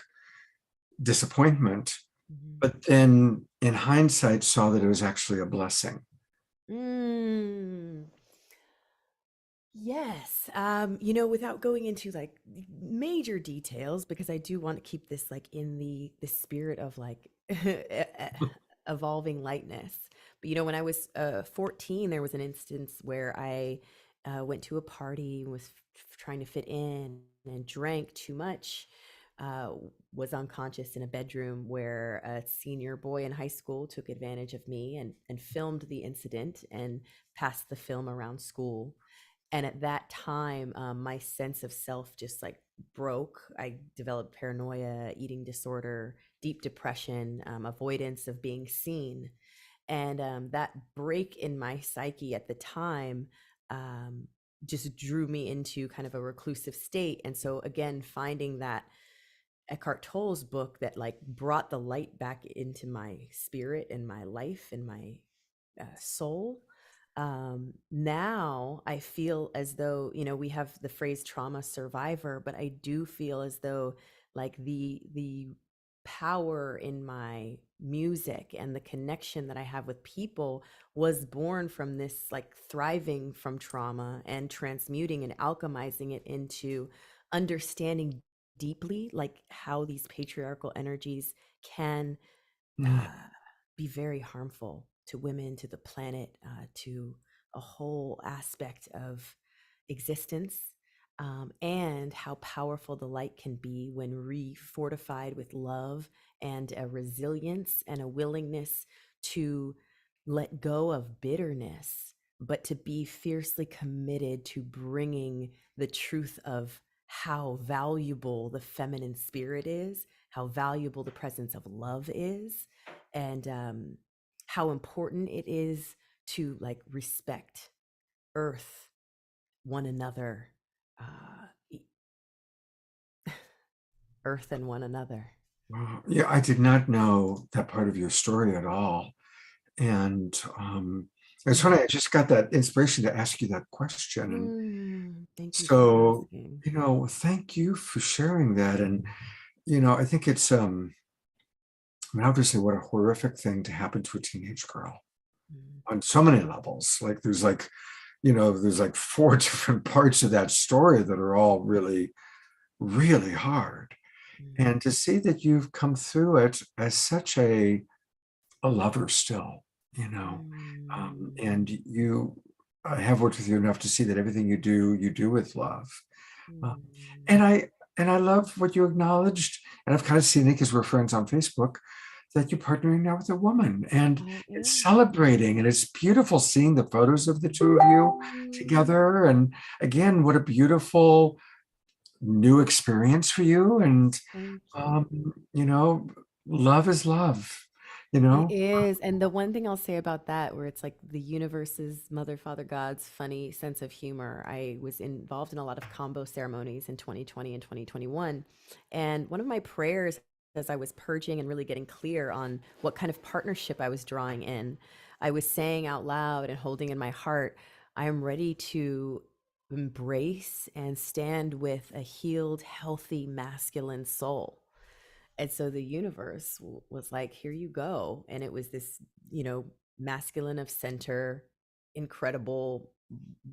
disappointment, Mhm. but then in hindsight saw that it was actually a blessing? Mm. Yes. Without going into like major details, because I do want to keep this like in the spirit of like evolving lightness. But when I was 14, there was an instance where I went to a party, was trying to fit in, and drank too much. Uh, was unconscious in a bedroom where a senior boy in high school took advantage of me, and filmed the incident and passed the film around school. And at that time, my sense of self just like broke. I developed paranoia, eating disorder, deep depression, avoidance of being seen. And that break in my psyche at the time um, just drew me into kind of a reclusive state. And so, again, finding that Eckhart Tolle's book that like brought the light back into my spirit and my life and my soul. Now I feel as though, we have the phrase trauma survivor, but I do feel as though like the power in my music and the connection that I have with people was born from this like thriving from trauma and transmuting and alchemizing it into understanding deeply like how these patriarchal energies can Mm. uh, be very harmful to women, to the planet, to a whole aspect of existence, and how powerful the light can be when re-fortified with love and a resilience and a willingness to let go of bitterness, but to be fiercely committed to bringing the truth of how valuable the feminine spirit is, how valuable the presence of love is, and how important it is to like respect earth, one another, uh, earth and one another. Wow. Yeah, I did not know that part of your story at all. And it's funny, I just got that inspiration to ask you that question. And Thank you for so, asking. thank you for sharing that. And, I think it's, I mean, obviously, what a horrific thing to happen to a teenage girl Mm, on so many levels. Like, there's like four different parts of that story that are all really, really hard. mm, And to see that you've come through it as such a lover still, mm, and I have worked with you enough to see that everything you do with love. Uh, mm. and I love what you acknowledged, and I've kind of seen it because we're friends on Facebook, that you're partnering now with a woman, and I it's am. celebrating, and it's beautiful seeing the photos of the two of you Mm, together. And again, what a beautiful new experience for you. And thank you. um, you know, love is love, you It know. is. And the one thing I'll say about that, where it's like the universe's mother, father, God's funny sense of humor, I was involved in a lot of combo ceremonies in 2020 and 2021. And one of my prayers as I was purging and really getting clear on what kind of partnership I was drawing in, I was saying out loud and holding in my heart, I am ready to embrace and stand with a healed, healthy, masculine soul. And so the universe was like, here you go. And it was this, masculine of center, incredible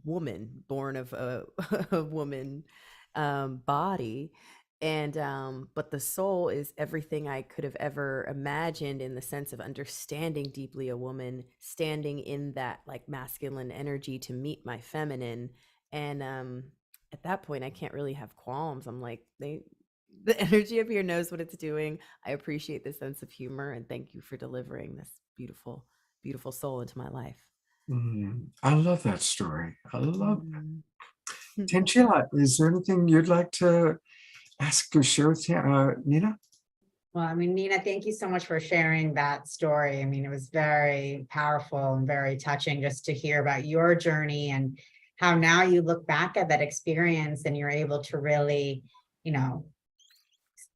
woman born of a woman body. And but the soul is everything I could have ever imagined, in the sense of understanding deeply a woman, standing in that like masculine energy to meet my feminine. And at that point I can't really have qualms. I'm like, the energy up here knows what it's doing. I appreciate the sense of humor, and thank you for delivering this beautiful, beautiful soul into my life. I love that story. I love Mm. that. Tangela, is there anything you'd like to ask or share with Nina? Well, I mean, Nina, thank you so much for sharing that story. I mean, it was very powerful and very touching just to hear about your journey and how now you look back at that experience and you're able to really, you know,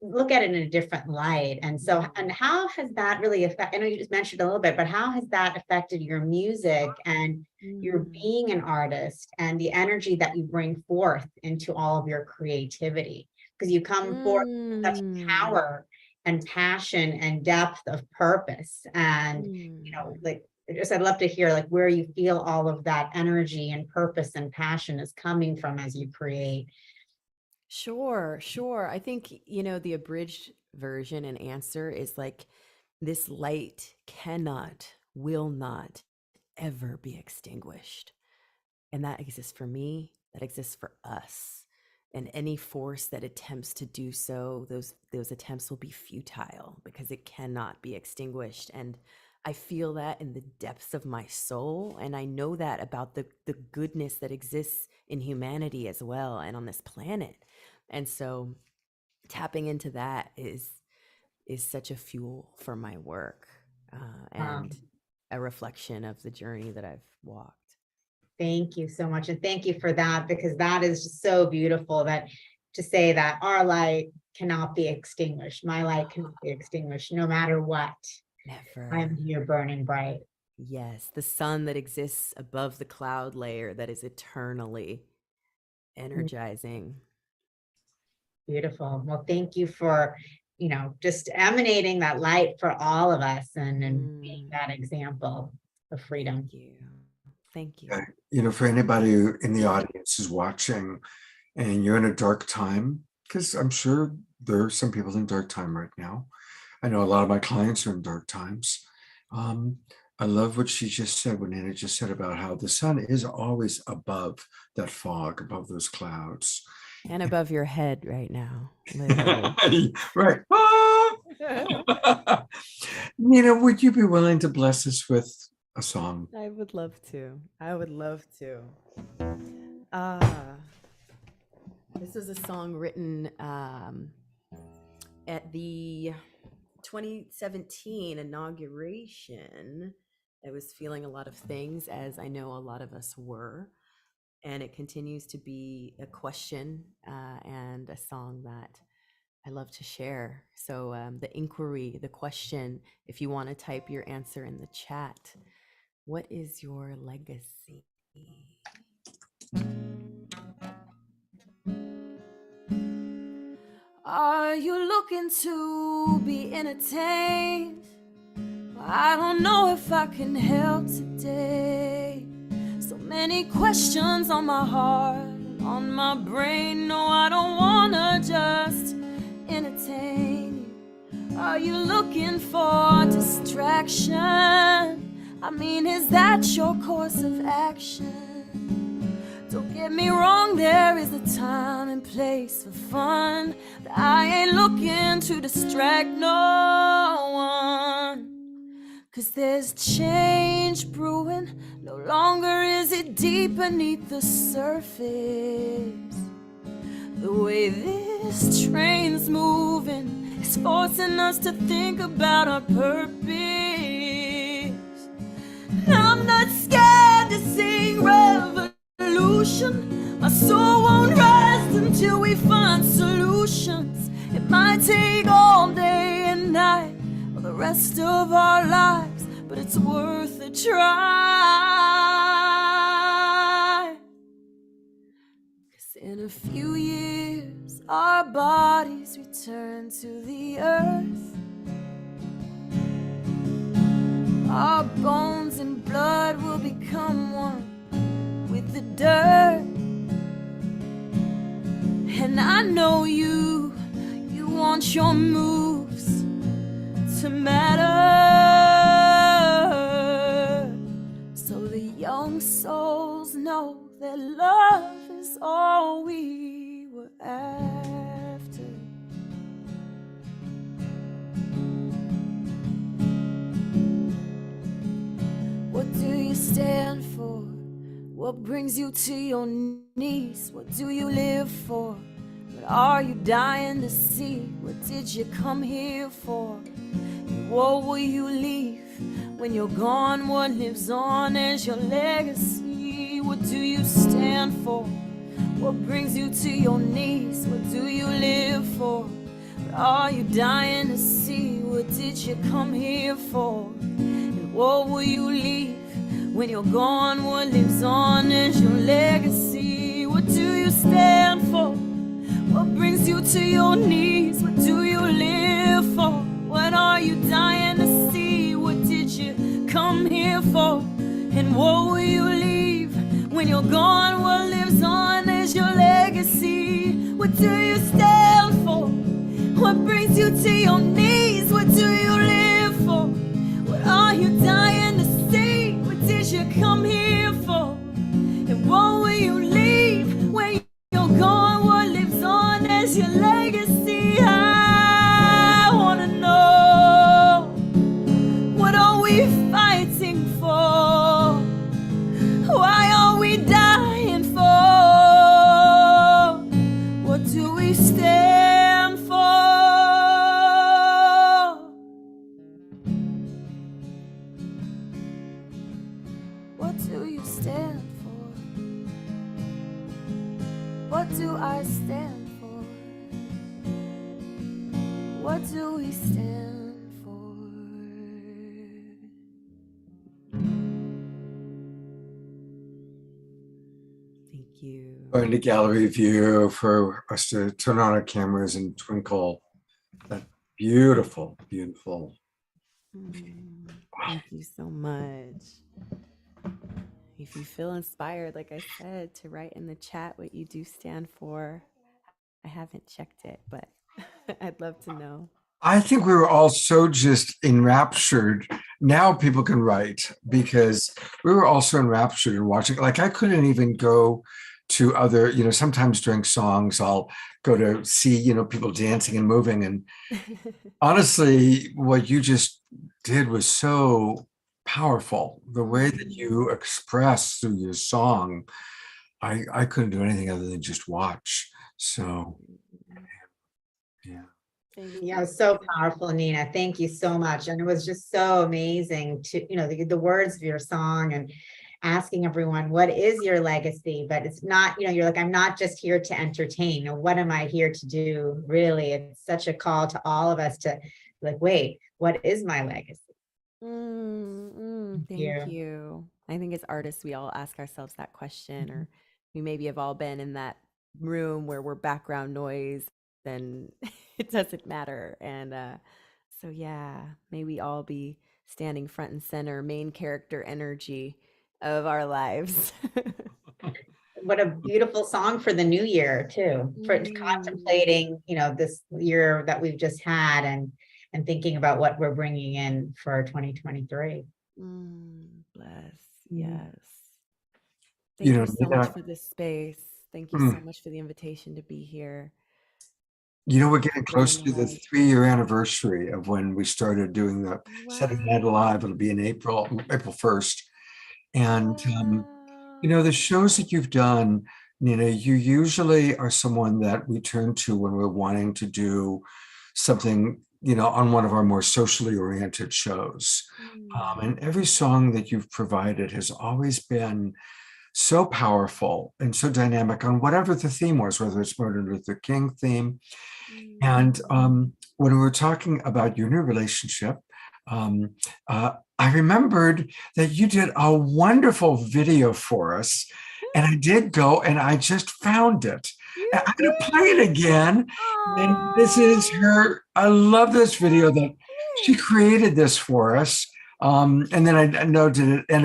look at it in a different light. And so, and how has that really affected, I know you just mentioned a little bit, but how has that affected your music and your being an artist and the energy that you bring forth into all of your creativity? Because you come forth with such power and passion and depth of purpose. And, you know, like, I'd love to hear like where you feel all of that energy and purpose and passion is coming from as you create. Sure, sure. I think, you know, the abridged version and answer is like, this light cannot, will not ever be extinguished. And that exists for me, that exists for us. And any force that attempts to do so, those attempts will be futile because it cannot be extinguished. And I feel that in the depths of my soul. And I know that about the goodness that exists in humanity as well and on this planet. And so tapping into that is such a fuel for my work, and a reflection of the journey that I've walked. Thank you so much. And thank you for that, because that is just so beautiful, that to say that our light cannot be extinguished. My light cannot be extinguished no matter what. Never. I'm here burning bright. Yes, the sun that exists above the cloud layer that is eternally energizing. Beautiful. Well, thank you for, you know, just emanating that light for all of us and being that example of freedom. Thank you. Thank you. You know, for anybody who in the audience is watching and you're in a dark time, because I'm sure there are some people in dark time right now. I know a lot of my clients are in dark times. I love what she just said, what Nina just said about how the sun is always above that fog, above those clouds. And above your head right now. Literally. Right. Nina, would you be willing to bless us with a song? I would love to. I would love to. This is a song written at the 2017 inauguration. I was feeling a lot of things, as I know a lot of us were. And it continues to be a question and a song that I love to share. So the inquiry, the question, if you want to type your answer in the chat, what is your legacy? Are you looking to be entertained? I don't know if I can help today. So many questions on my heart, on my brain. No, I don't wanna just entertain you. Are you looking for distraction? I mean, is that your course of action? Don't get me wrong, there is a time and place for fun, but I ain't looking to distract no one. 'Cause there's change brewing, no longer is it deep beneath the surface. The way this train's moving is forcing us to think about our purpose. And I'm not scared to sing revolution. My soul won't rest until we find solutions. It might take all day and night, the rest of our lives, but it's worth a try. 'Cause in a few years, our bodies return to the earth. Our bones and blood will become one with dirt. And I know you want your moves to matter, so the young souls know that love is all we were after. What do you stand for? What brings you to your knees? What do you live for? What are you dying to see? What did you come here for? And what will you leave when you're gone? What lives on as your legacy? What do you stand for? What brings you to your knees? What do you live for? What are you dying to see? What did you come here for? And what will you leave when you're gone? What lives on as your legacy? What do you stand for? What brings you to your knees? What do you live for? What are you dying to see? What did you come here for? And what will you leave when you're gone? What lives on as your legacy? What do you stand for? What brings you to your knees? What do you live for? What are you dying to see? What did you come here for? And what will you leave when you're gone? What lives on as your legacy? I wanna know, what are we fighting for? Why are we dying for? What do we stand for? What do you stand for? What do I stand for? What do we stand for? Thank you. Going to gallery view for us to turn on our cameras and twinkle. That beautiful, beautiful. Thank you so much. If you feel inspired, like I said, to write in the chat what you do stand for. I haven't checked it, but I'd love to know. I think we were all so just enraptured. Now people can write because we were also enraptured in watching. Like I couldn't even go to other, sometimes during songs, I'll go to see, people dancing and moving. And honestly, what you just did was so powerful. The way that you express through your song, I couldn't do anything other than just watch. So, yeah. Yeah, it was so powerful, Nina. Thank you so much. And it was just so amazing to, the words of your song and asking everyone, what is your legacy? But it's not, you're like, I'm not just here to entertain. What am I here to do? Really, it's such a call to all of us to like, wait, what is my legacy? Thank you. I think as artists, we all ask ourselves that question, or we maybe have all been in that room where we're background noise and it doesn't matter. And so, yeah, may we all be standing front and center, main character energy of our lives. What a beautiful song for the new year too, for contemplating, this year that we've just had and thinking about what we're bringing in for 2023. Bless. Yes. Thank you so much for this space. Thank you so much for the invitation to be here. We're getting close to the 3-year anniversary of when we started doing the Saturday Night Live. It'll be in April 1st. And, the shows that you've done, Nina, you usually are someone that we turn to when we're wanting to do something, on one of our more socially oriented shows. And every song that you've provided has always been so powerful and so dynamic on whatever the theme was, whether it's Martin Luther King theme. And when we were talking about your new relationship, I remembered that you did a wonderful video for us. And I did go and I just found it. And I'm going to play it again. And this is her. I love this video that she created this for us. And then I noted it. And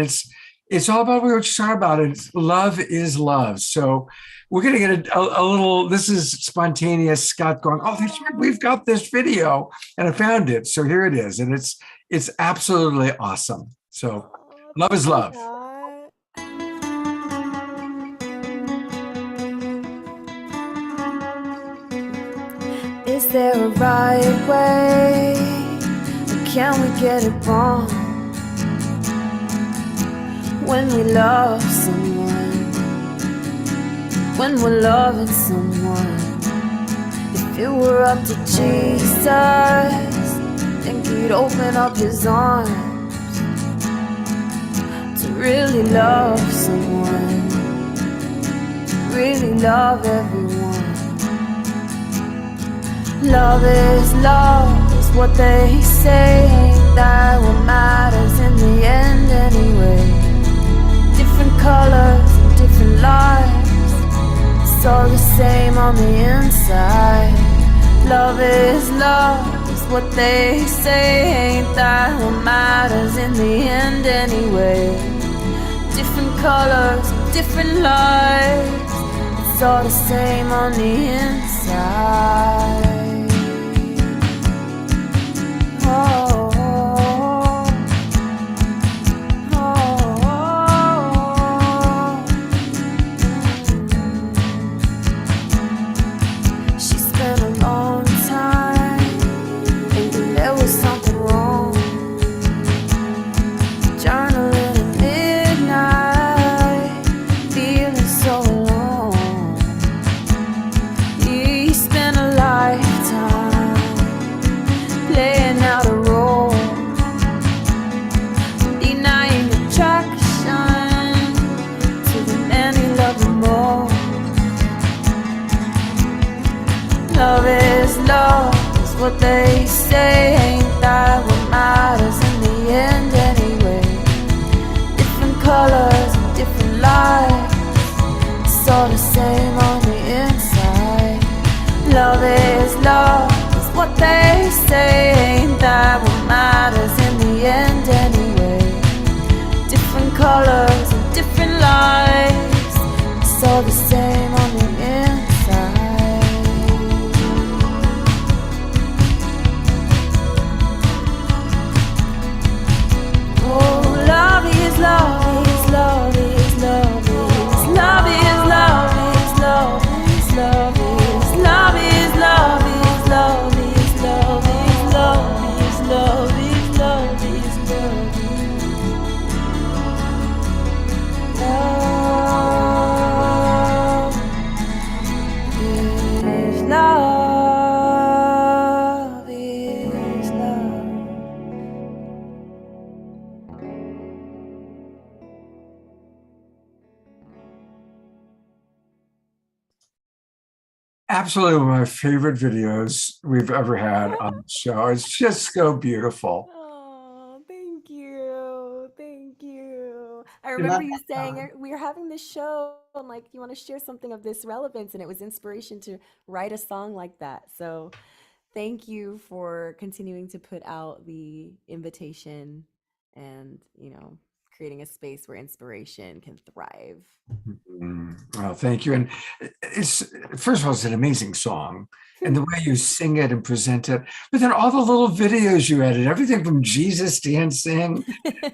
It's all about what we were just talking about. It's love is love. So we're going to get a little, this is spontaneous Scott going, oh, we've got this video and I found it. So here it is. And it's absolutely awesome. So Oh, love is thank you, love. Scott. Is there a right way? Or can we get it wrong? When we love someone, when we're loving someone, if it were up to Jesus, think he'd open up his arms to really love someone, really love everyone. Love is what they say, ain't that what matters in the end anyway? Different colors and different lives, it's all the same on the inside. Love is what they say, ain't that what matters in the end anyway? Different colors and different lives, it's all the same on the inside. Oh, oh, oh, oh. She spent a long time thinking there was something wrong, journaling at midnight, feeling so alone. He spent a lifetime playing out a role, denying attraction to the man he loved the most. Love is what they say, ain't that what matters in the end anyway? Different colors and different lives, it's all the same on the inside. Love is what they say, ain't that what matters in the end anyway? Different colors and different lives, it's all the same on the inside. Oh, love is love is love is love is love is love is love is love is love is love is love is love is love is love is love is love. Love is love. Absolutely one of my favorite videos we've ever had on the show. It's just so beautiful. Oh, thank you. Thank you. I We remember love you that saying song. we were having this show and like you want to share something of this relevance, and it was inspiration to write a song like that. So thank you for continuing to put out the invitation and, creating a space where inspiration can thrive. Well, thank you. And it's first of all, it's an amazing song, and the way you sing it and present it, but then all the little videos you added, everything from Jesus dancing,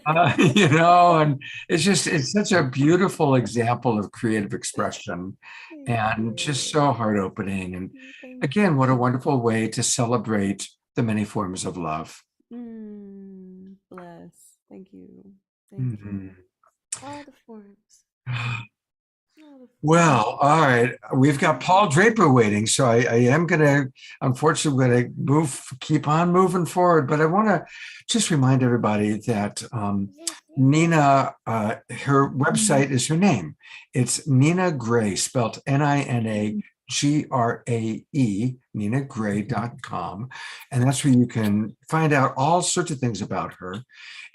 and it's such a beautiful example of creative expression Thank and just you. so heart opening. And Thank again, what a wonderful way to celebrate the many forms of love. Bless. Thank you. Thank Mhm. you. All the forms. All the forms. Well, all right. We've got Paul Draper waiting, so I am going to, unfortunately, keep on moving forward. But I want to just remind everybody that Nina, her website is her name. It's Nina Gray, spelled NINAGRAE, ninagray.com. And that's where you can find out all sorts of things about her.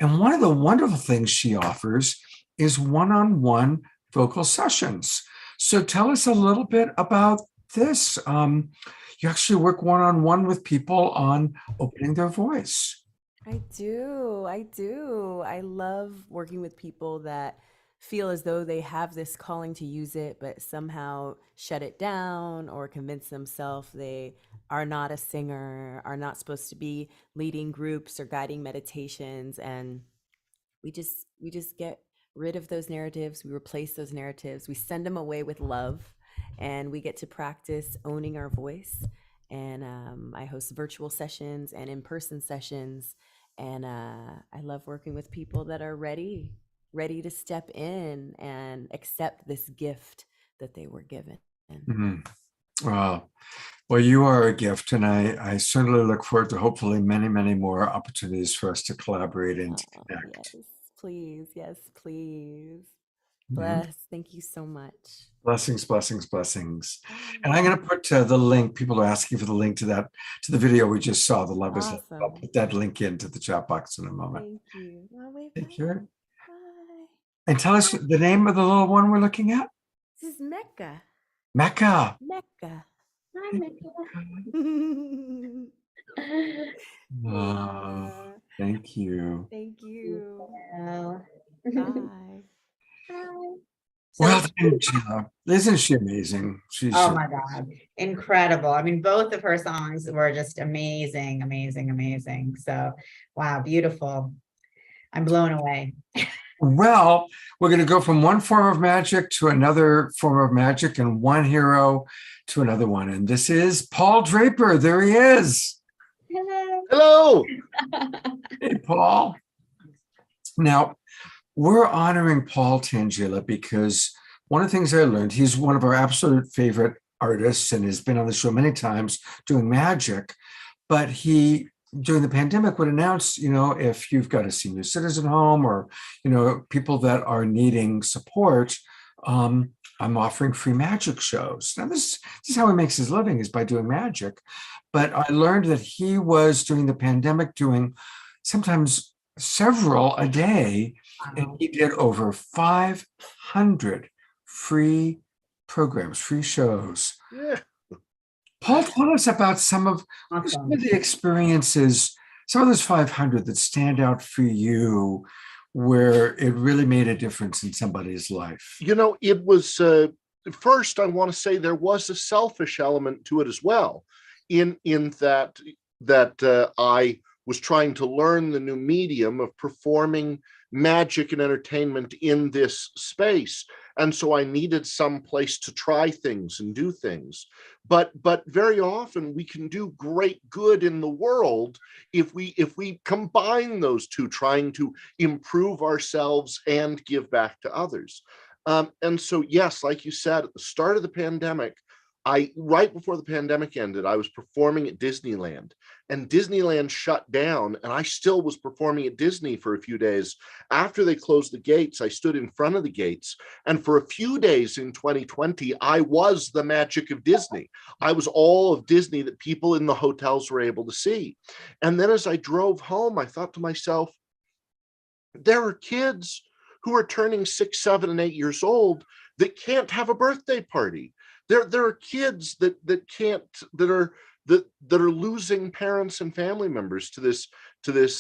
And one of the wonderful things she offers is one-on-one vocal sessions. So tell us a little bit about this. You actually work one-on-one with people on opening their voice. I do. I love working with people that feel as though they have this calling to use it, but somehow shut it down or convince themselves they are not a singer, are not supposed to be leading groups or guiding meditations. And we just get rid of those narratives. We replace those narratives. We send them away with love, and we get to practice owning our voice. And I host virtual sessions and in-person sessions, and I love working with people that are ready to step in and accept this gift that they were given. Mhm. Wow. Well, you are a gift, and I certainly look forward to hopefully many, many more opportunities for us to collaborate and to connect. Yes, please. Yes, please. Mhm. Bless. Thank you so much. Blessings, blessings, blessings. And I'm going to put the link. People are asking for the link to the video we just saw. The love is love. I'll Awesome. put that link into the chat box in a moment. Thank you. Oh, wait, Take bye. care. Bye. And tell us the name of the little one we're looking at. This is Mecca. Mecca. Mecca. Oh, Yeah. thank you. Thank you. Oh. Bye. So Well, Angela, isn't she amazing? She's oh my God, incredible. I mean, both of her songs were just amazing, amazing, amazing. So, wow, beautiful. I'm blown away. well, we're going to go from one form of magic to another form of magic and one hero to another one. And this is Paul Draper. There he is. Hello. Hey, Paul. Now, we're honoring Paul Tangela because one of the things I learned, he's one of our absolute favorite artists and has been on the show many times doing magic, but he, during the pandemic, would announce, if you've got a senior citizen home or, people that are needing support, I'm offering free magic shows. Now, this is how he makes his living, is by doing magic. But I learned that he was, during the pandemic, doing sometimes several a day, and he did over 500 free programs, free shows. Yeah. Paul, tell us about some of Awesome. the experiences, some of those 500 that stand out for you, where it really made a difference in somebody's life. It was first, I want to say there was a selfish element to it as well, in that I was trying to learn the new medium of performing magic and entertainment in this space. And so I needed some place to try things and do things. But very often we can do great good in the world if we combine those two, trying to improve ourselves and give back to others. And so, yes, like you said, at the start of the pandemic, right before the pandemic ended, I was performing at Disneyland, and Disneyland shut down, and I still was performing at Disney for a few days. After they closed the gates, I stood in front of the gates, and for a few days in 2020, I was the magic of Disney. I was all of Disney that people in the hotels were able to see. And then as I drove home, I thought to myself, there are kids who are turning 6, 7, and 8 years old that can't have a birthday party. There are kids that are losing parents and family members to this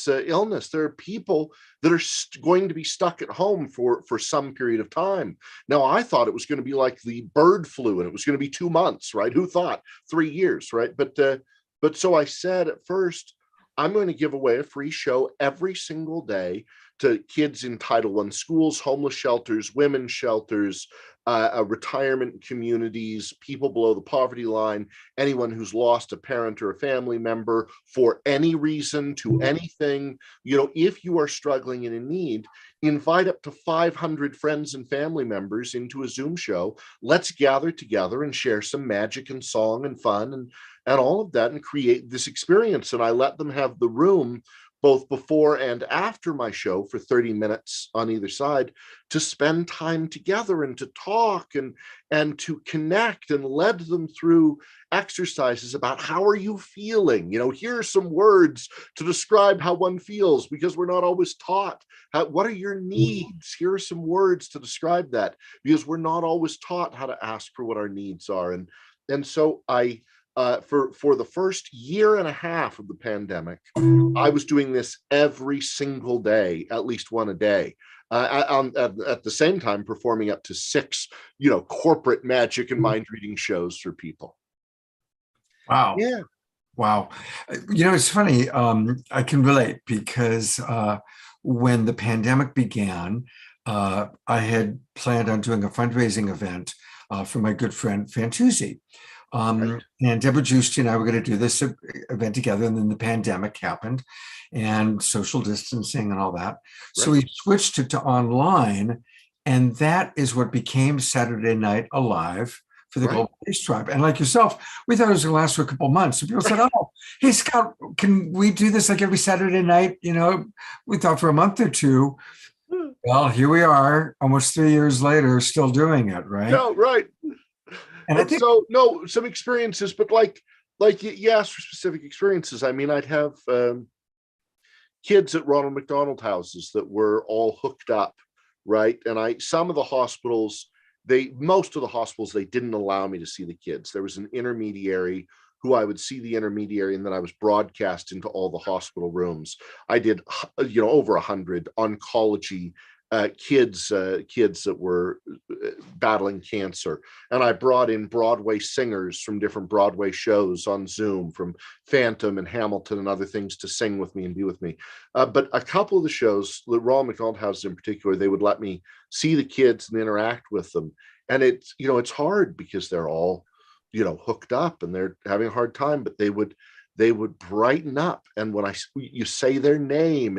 illness. There are people that are going to be stuck at home for some period of time. Now, I thought it was going to be like the bird flu, and it was going to be 2 months, right? Who thought 3 years, right? But so I said at first, I'm going to give away a free show every single day to kids in Title I schools, homeless shelters, women's shelters, retirement communities, people below the poverty line, anyone who's lost a parent or a family member for any reason to anything. If you are struggling and in need, invite up to 500 friends and family members into a Zoom show. Let's gather together and share some magic and song and fun and all of that, and create this experience. And I let them have the room both before and after my show for 30 minutes on either side to spend time together and to talk and to connect, and led them through exercises about how are you feeling? Here are some words to describe how one feels, because we're not always taught what are your needs? Here are some words to describe that, because we're not always taught how to ask for what our needs are. And so I for the first year and a half of the pandemic, I was doing this every single day, at least one a day. at the same time performing up to 6, corporate magic and mind reading shows for people. Wow. Yeah. Wow. It's funny. I can relate because when the pandemic began, I had planned on doing a fundraising event for my good friend Fantuzzi. Right. And Deborah Giusti and I were going to do this event together, and then the pandemic happened and social distancing and all that. So Right. we switched it to online, and that is what became Saturday Night Alive for the Right. Global Peace Tribe. And like yourself, we thought it was going to last for a couple of months. So people said, "Oh, hey Scott, can we do this like every Saturday night?" We thought for a month or two. Well, here we are, almost 3 years later, still doing it, right? No, right. And I think So no, some experiences, but like you asked for specific experiences. I mean, I'd have kids at Ronald McDonald houses that were all hooked up, right? And most of the hospitals, they didn't allow me to see the kids. There was an intermediary who I would see the intermediary, and then I was broadcast into all the hospital rooms. I did, over 100 oncology kids that were battling cancer, and I brought in Broadway singers from different Broadway shows on Zoom, from Phantom and Hamilton and other things, to sing with me and be with me. But a couple of the shows, the Royal McDonald House in particular, they would let me see the kids and interact with them, and it's hard because they're all hooked up and they're having a hard time, but they would brighten up. And when you say their name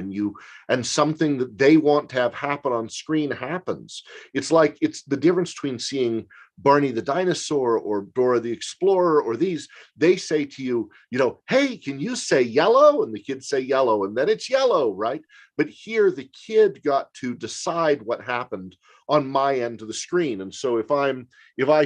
and something that they want to have happen on screen happens, it's the difference between seeing Barney the dinosaur or Dora the Explorer, or they say to you, "Hey, can you say yellow?" And the kids say yellow, and then it's yellow, right? But here the kid got to decide what happened on my end of the screen. And so if I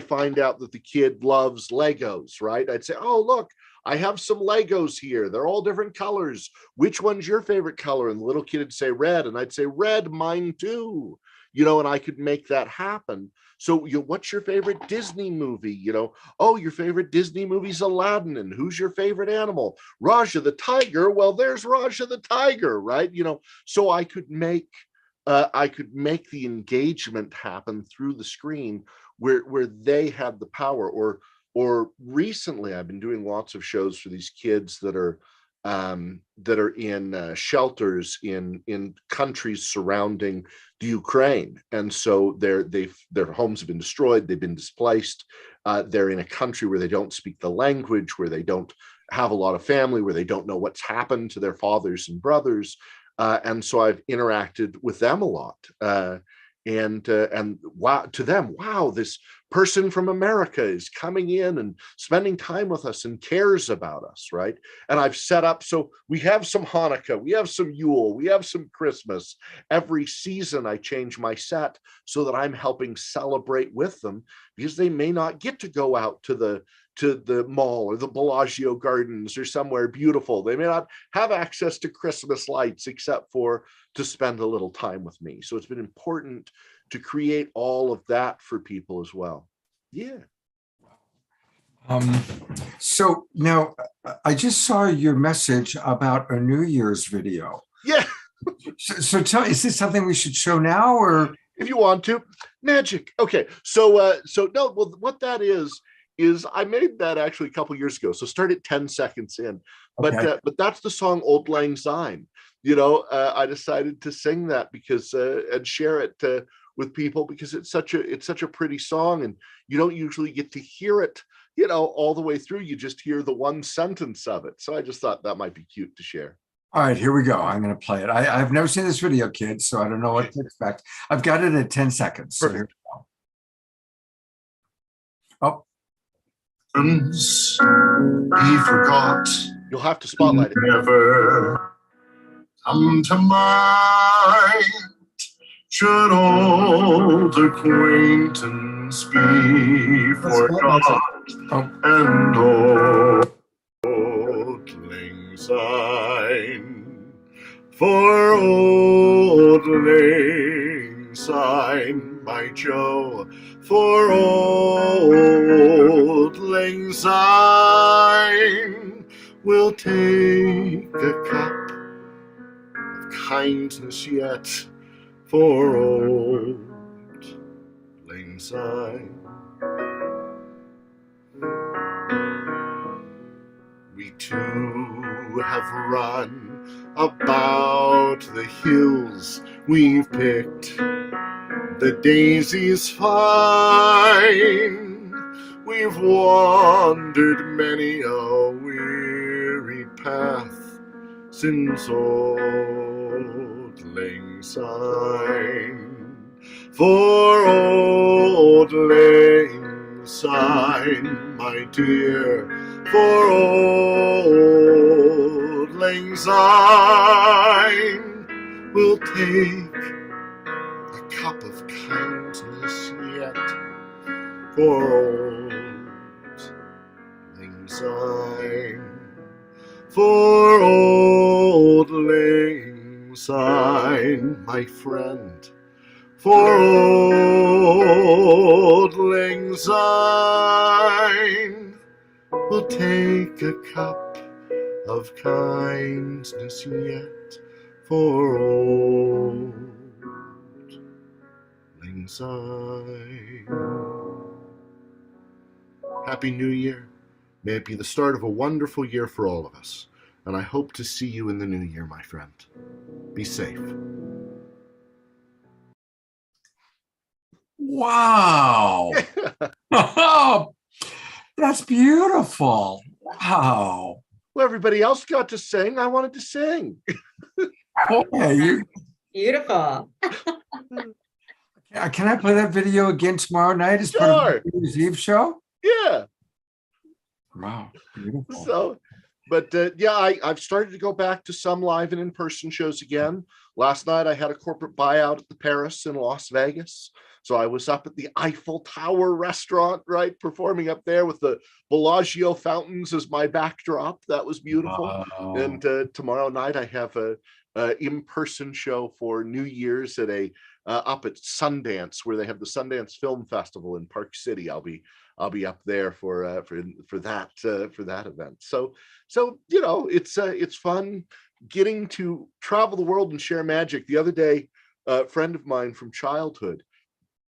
find out that the kid loves Legos, right, I'd say, "Oh, look, I have some Legos here. They're all different colors. Which one's your favorite color?" And the little kid would say red, and I'd say, "Red, mine too." And I could make that happen. So, what's your favorite Disney movie? "Oh, your favorite Disney movie's Aladdin. And who's your favorite animal?" "Raja the tiger." "Well, there's Raja the tiger," right? So I could make the engagement happen through the screen where they had the power. Or recently, I've been doing lots of shows for these kids that are in shelters in countries surrounding the Ukraine, and so their homes have been destroyed. They've been displaced. They're in a country where they don't speak the language, where they don't have a lot of family, where they don't know what's happened to their fathers and brothers, and so I've interacted with them a lot. And wow, to them, wow, this person from America is coming in and spending time with us and cares about us, right? And I've set up, so we have some Hanukkah, we have some Yule, we have some Christmas. Every season I change my set so that I'm helping celebrate with them, because they may not get to go out to the mall or the Bellagio Gardens or somewhere beautiful. They may not have access to Christmas lights except for to spend a little time with me. So it's been important to create all of that for people as well. Yeah. So now I just saw your message about a New Year's video. Yeah. So tell me, is this something we should show now, or if you want to? Magic. Okay. So no, well, what that is I made that actually a couple years ago. So start at 10 seconds in, okay. But that's the song Old Lang Syne. I decided to sing that because and share it with people, because it's such a pretty song, and you don't usually get to hear it, all the way through. You just hear the one sentence of it. So I just thought that might be cute to share. All right, here we go. I'm going to play it. I've never seen this video, kids, so I don't know what to expect. I've got it at 10 seconds. So here we go. Oh. He forgot. You'll have to spotlight it. Never come to mind. Should old acquaintance be forgot, and old lang syne, for old lang syne, by Joe, for old lang syne, we'll take a cup of kindness yet, for old lang syne. We too have run about the hills, we've picked the daisies fine. We've wandered many a weary path since old lang syne. For old lang syne, my dear, for old lang syne, we'll take a cup of kindness yet for old lang syne, for old lang syne, my friend, for old lang syne, we'll take a cup of kindness yet for old lang syne. Happy New Year. May it be the start of a wonderful year for all of us. And I hope to see you in the new year, my friend. Be safe. Wow. Oh, that's beautiful. Wow. Well, everybody else got to sing. I wanted to sing. Okay, you, Beautiful. can I play that video again tomorrow night as part of Sure. the New Year's Eve show? Yeah. Wow, beautiful. So, but yeah, I've started to go back to some live and in-person shows again. Last night I had a corporate buyout at the Paris in Las Vegas. So I was up at the Eiffel Tower restaurant, right, performing up there with the Bellagio fountains as my backdrop. That was beautiful. Wow. And tomorrow night I have a in-person show for New Year's at a up at Sundance, where they have the Sundance Film Festival in Park City. I'll be up there for that event. So you know, it's fun getting to travel the world and share magic. The other day, a friend of mine from childhood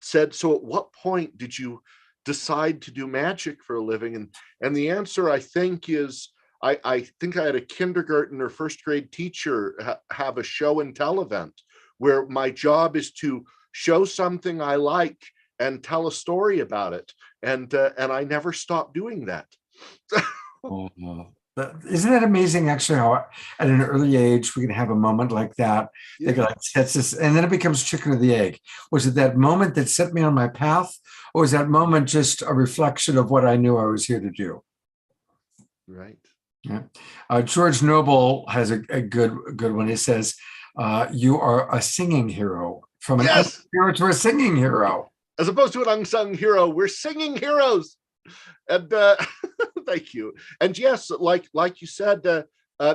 said, "So at what point did you decide to do magic for a living?" And the answer, I think, is I think I had a kindergarten or first grade teacher have a show and tell event where my job is to show something I like and tell a story about it. And I never stopped doing that. Isn't that amazing, actually, how at an early age we can have a moment like that? They go, like, that's this, and then it becomes chicken or the egg. Was it that moment that set me on my path, or was that moment just a reflection of what I knew I was here to do? Right. Yeah. George Noble has a good one. He says, "You are a singing hero, from an unsung hero to a singing hero." As opposed to an unsung hero, we're singing heroes. And thank you. And yes, like you said,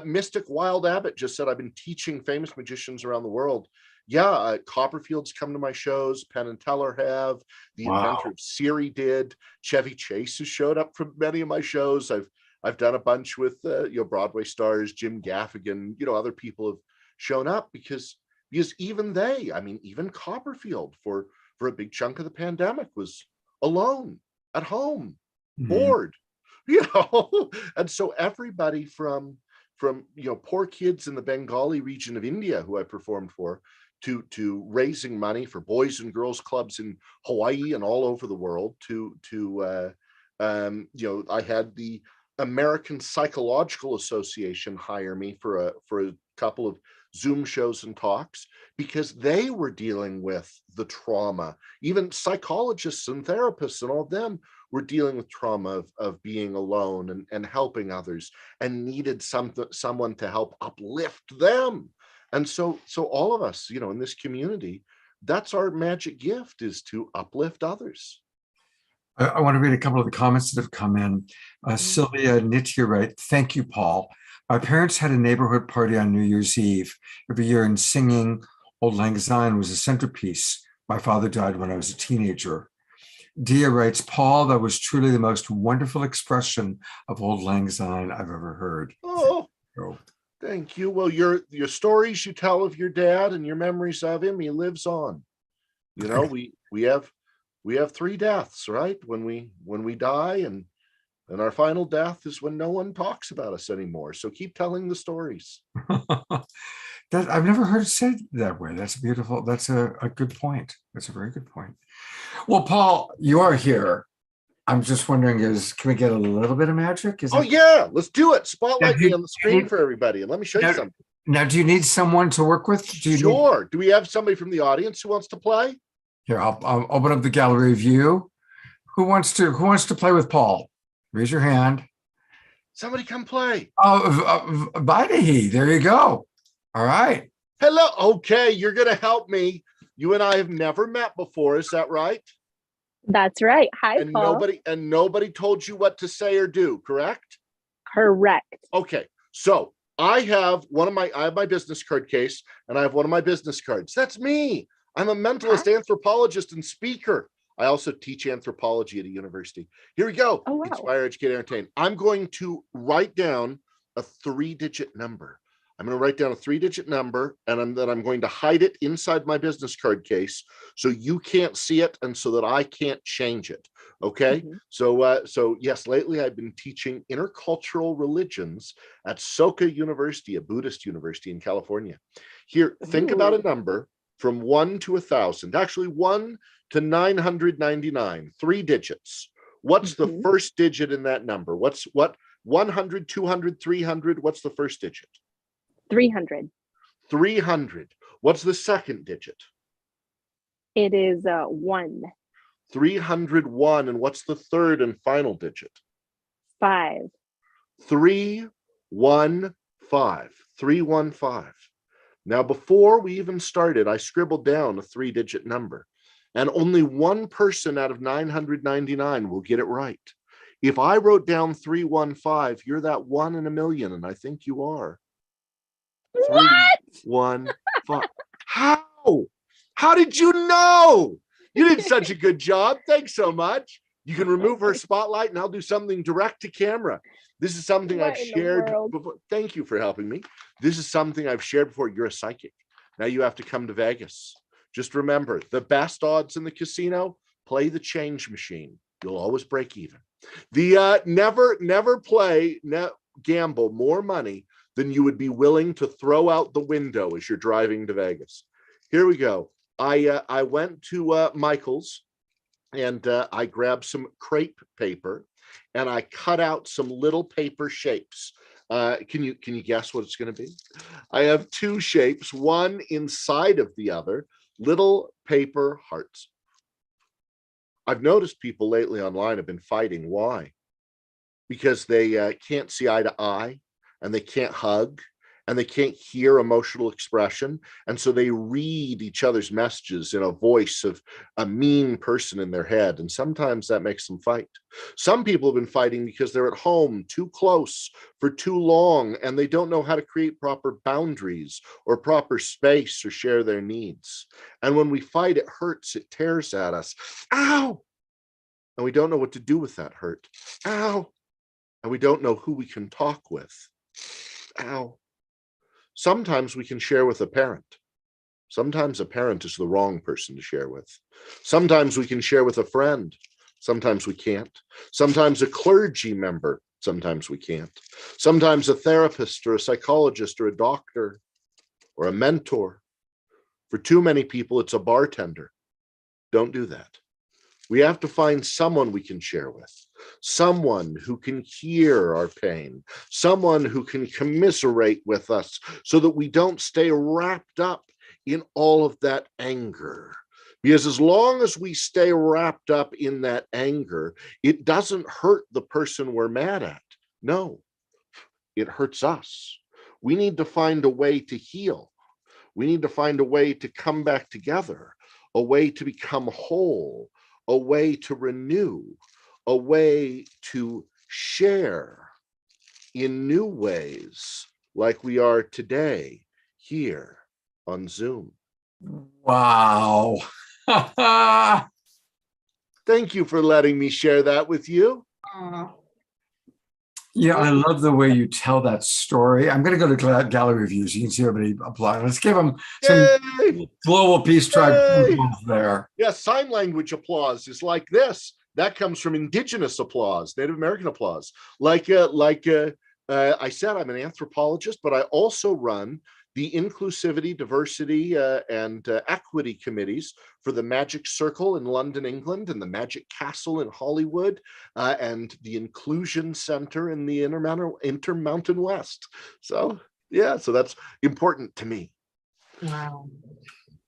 Mystic Wild Abbott just said, I've been teaching famous magicians around the world. Yeah, Copperfield's come to my shows. Penn and Teller have. The inventor of Siri did. Chevy Chase has showed up for many of my shows. I've done a bunch with Broadway stars, Jim Gaffigan. Other people have shown up because even they, I mean, even Copperfield for a big chunk of the pandemic was alone at home, bored, and so everybody from poor kids in the Bengali region of India who I performed for to raising money for boys and girls clubs in Hawaii and all over the world to I had the American Psychological Association hire me for a couple of Zoom shows and talks because they were dealing with the trauma. Even psychologists and therapists and all of them were dealing with trauma of being alone and helping others and needed someone to help uplift them. And so all of us, in this community, that's our magic gift, is to uplift others. I want to read a couple of the comments that have come in. Sylvia Nitya writes, "Thank you, Paul. My parents had a neighborhood party on New Year's Eve every year, and singing Auld Lang Syne was a centerpiece. My father died when I was a teenager." Dia writes, "Paul, that was truly the most wonderful expression of Auld Lang Syne I've ever heard." Oh, Thank you. Well, your stories you tell of your dad and your memories of him, he lives on. You know, we have three deaths, right? When we die, and our final death is when no one talks about us anymore. So keep telling the stories. That I've never heard it said that way. That's beautiful. That's a good point. That's a very good point. Well, Paul, you are here. I'm just wondering, can we get a little bit of magic? Oh yeah, let's do it. Now, Spotlight do me you- on the screen for everybody, and let me show you now, something. now, do you need someone to work with? Do you need, Sure. Do we have somebody from the audience who wants to play? here, I'll open up the gallery view. Who wants to play with Paul? Raise your hand. Somebody come play. Oh, Vaidehi, there you go. All right. Hello. Okay, you're gonna help me. You and I have never met before, is that right? That's right. Hi, And Paul. nobody told you what to say or do, correct? Correct. Okay. So I have my business card case, and I have one of my business cards. That's me. I'm a mentalist, anthropologist, and speaker. I also teach anthropology at a university. Here we go. Oh, wow. Inspire, educate, entertain. I'm going to write down a 3-digit number. I'm going to write down a 3-digit number, and then I'm going to hide it inside my business card case so you can't see it and so that I can't change it. Okay. Mhm. So yes, lately I've been teaching intercultural religions at Soka University, a Buddhist university in California. Here, think about a number from 1 to 1,000, actually 1 to 999, 3 digits. What's the first digit in that number? What 100, 200, 300? What's the first digit? 300. 300. What's the second digit? It is 1. 301. And what's the third and final digit? 5. 315. 315. Now, before we even started, I scribbled down a 3-digit number, and only one person out of 999 will get it right. If I wrote down 315, you're that 1 in a million, and I think you are. What? 315. How did you know? You did such a good job. Thanks so much. You can remove her spotlight, and I'll do something direct to camera. This is something I've What in the shared world? before. Thank you for helping me. This is something I've shared before. You're a psychic. Now you have to come to Vegas. Just remember, the best odds in the casino, play the change machine. You'll always break even. The never gamble more money than you would be willing to throw out the window as you're driving to Vegas. Here we go. I went to Michael's, and I grabbed some crepe paper, and I cut out some little paper shapes. Can you guess what it's going to be? I have 2 shapes, one inside of the other, little paper hearts. I've noticed people lately online have been fighting. Why? Because they can't see eye to eye, and they can't hug, and they can't hear emotional expression. And so they read each other's messages in a voice of a mean person in their head. And sometimes that makes them fight. Some people have been fighting because they're at home too close for too long, and they don't know how to create proper boundaries or proper space or share their needs. And when we fight, it hurts, it tears at us. Ow! And we don't know what to do with that hurt. Ow! And we don't know who we can talk with. Ow. Sometimes we can share with a parent. Sometimes a parent is the wrong person to share with. Sometimes we can share with a friend. Sometimes we can't. Sometimes a clergy member. Sometimes we can't. Sometimes a therapist or a psychologist or a doctor or a mentor. For too many people, it's a bartender. Don't do that. We have to find someone we can share with, someone who can hear our pain, someone who can commiserate with us so that we don't stay wrapped up in all of that anger. Because as long as we stay wrapped up in that anger, it doesn't hurt the person we're mad at. No, it hurts us. We need to find a way to heal. We need to find a way to come back together, a way to become whole, a way to renew, a way to share in new ways like we are today here on Zoom. Wow. Thank you for letting me share that with you. Aw. Yeah, I love the way you tell that story. I'm going to go to gallery reviews. You can see everybody applaud. Let's give them some Yay! Global Peace Tribe Yay! there. Yeah, sign language applause is like this. That comes from indigenous applause, Native American applause. I said, I'm an anthropologist, but I also run the inclusivity, diversity, and equity committees for the Magic Circle in London, England, and the Magic Castle in Hollywood, and the Inclusion Center in the Intermountain West. So, yeah, so that's important to me. Wow.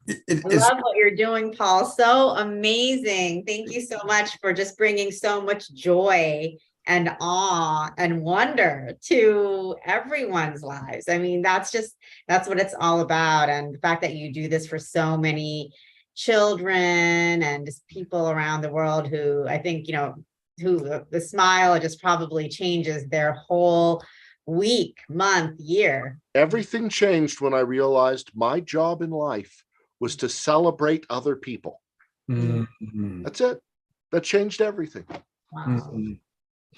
It I is love what you're doing, Paul. So amazing. Thank you so much for just bringing so much joy and awe and wonder to everyone's lives. I mean, that's what it's all about. And the fact that you do this for so many children and just people around the world who I think, who the smile just probably changes their whole week, month, year. Everything changed when I realized my job in life was to celebrate other people. Mhm. That's it. That changed everything. Wow. Mhm.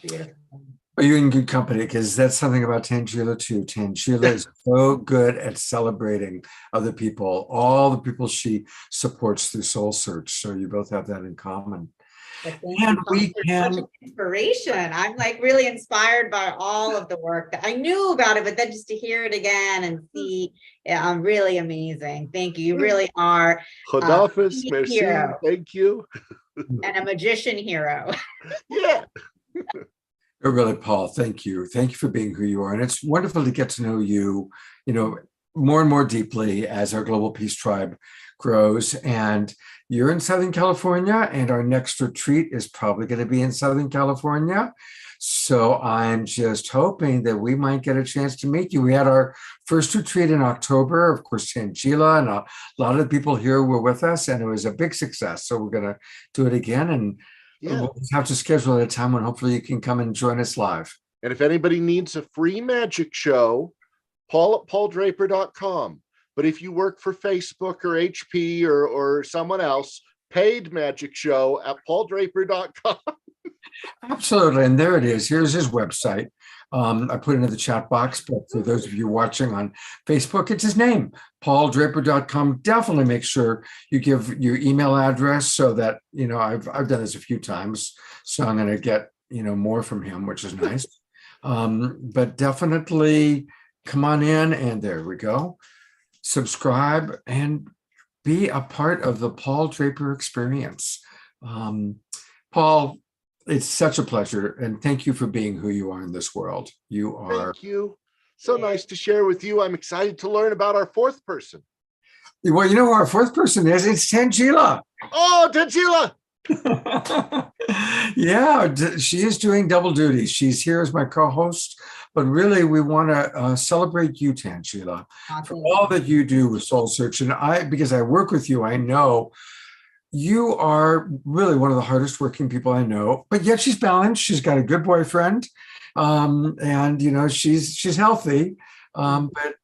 Beautiful. Are you in good company? Because that's something about Tangela too. Tangela is so good at celebrating other people, all the people she supports through Soul Search. So you both have that in common. But thank And you, Paul. we You're such can, an inspiration. I'm like really inspired by all of the work that I knew about it, but then just to hear it again and see, yeah, really amazing. Thank you. You really are a Khadafis, peace merci, hero thank you. and a magician hero. Yeah. really, Paul, thank you. Thank you for being who you are. And it's wonderful to get to know you, more and more deeply as our Global Peace Tribe grows. And you're in Southern California, and our next retreat is probably going to be in Southern California. So I'm just hoping that we might get a chance to meet you. We had our first retreat in October. Of course, Tangela and a lot of the people here were with us, and it was a big success. So we're going to do it again, and we'll have to schedule at a time when hopefully you can come and join us live. And if anybody needs a free magic show, Paul at pauldraper.com. But if you work for Facebook or HP or someone else, paid magic show at pauldraper.com. Absolutely. And there it is. Here's his website. I put it in the chat box, but for those of you watching on Facebook, it's his name, pauldraper.com. Definitely make sure you give your email address so that, I've done this a few times, so I'm going to get, more from him, which is nice. But definitely come on in, and there we go. Subscribe and be a part of the Paul Draper experience. Paul, it's such a pleasure, and thank you for being who you are in this world. You are. Thank you. So nice to share with you. I'm excited to learn about our fourth person. Well, you know who our fourth person is? It's Tangela. Oh, Tangela. Yeah, she is doing double duty. She's here as my co-host, but really we want to celebrate you, Tangela, for all that you do with Soul Search. And because I work with you, I know you are really one of the hardest working people I know, but yet she's balanced. She's got a good boyfriend, and she's healthy. But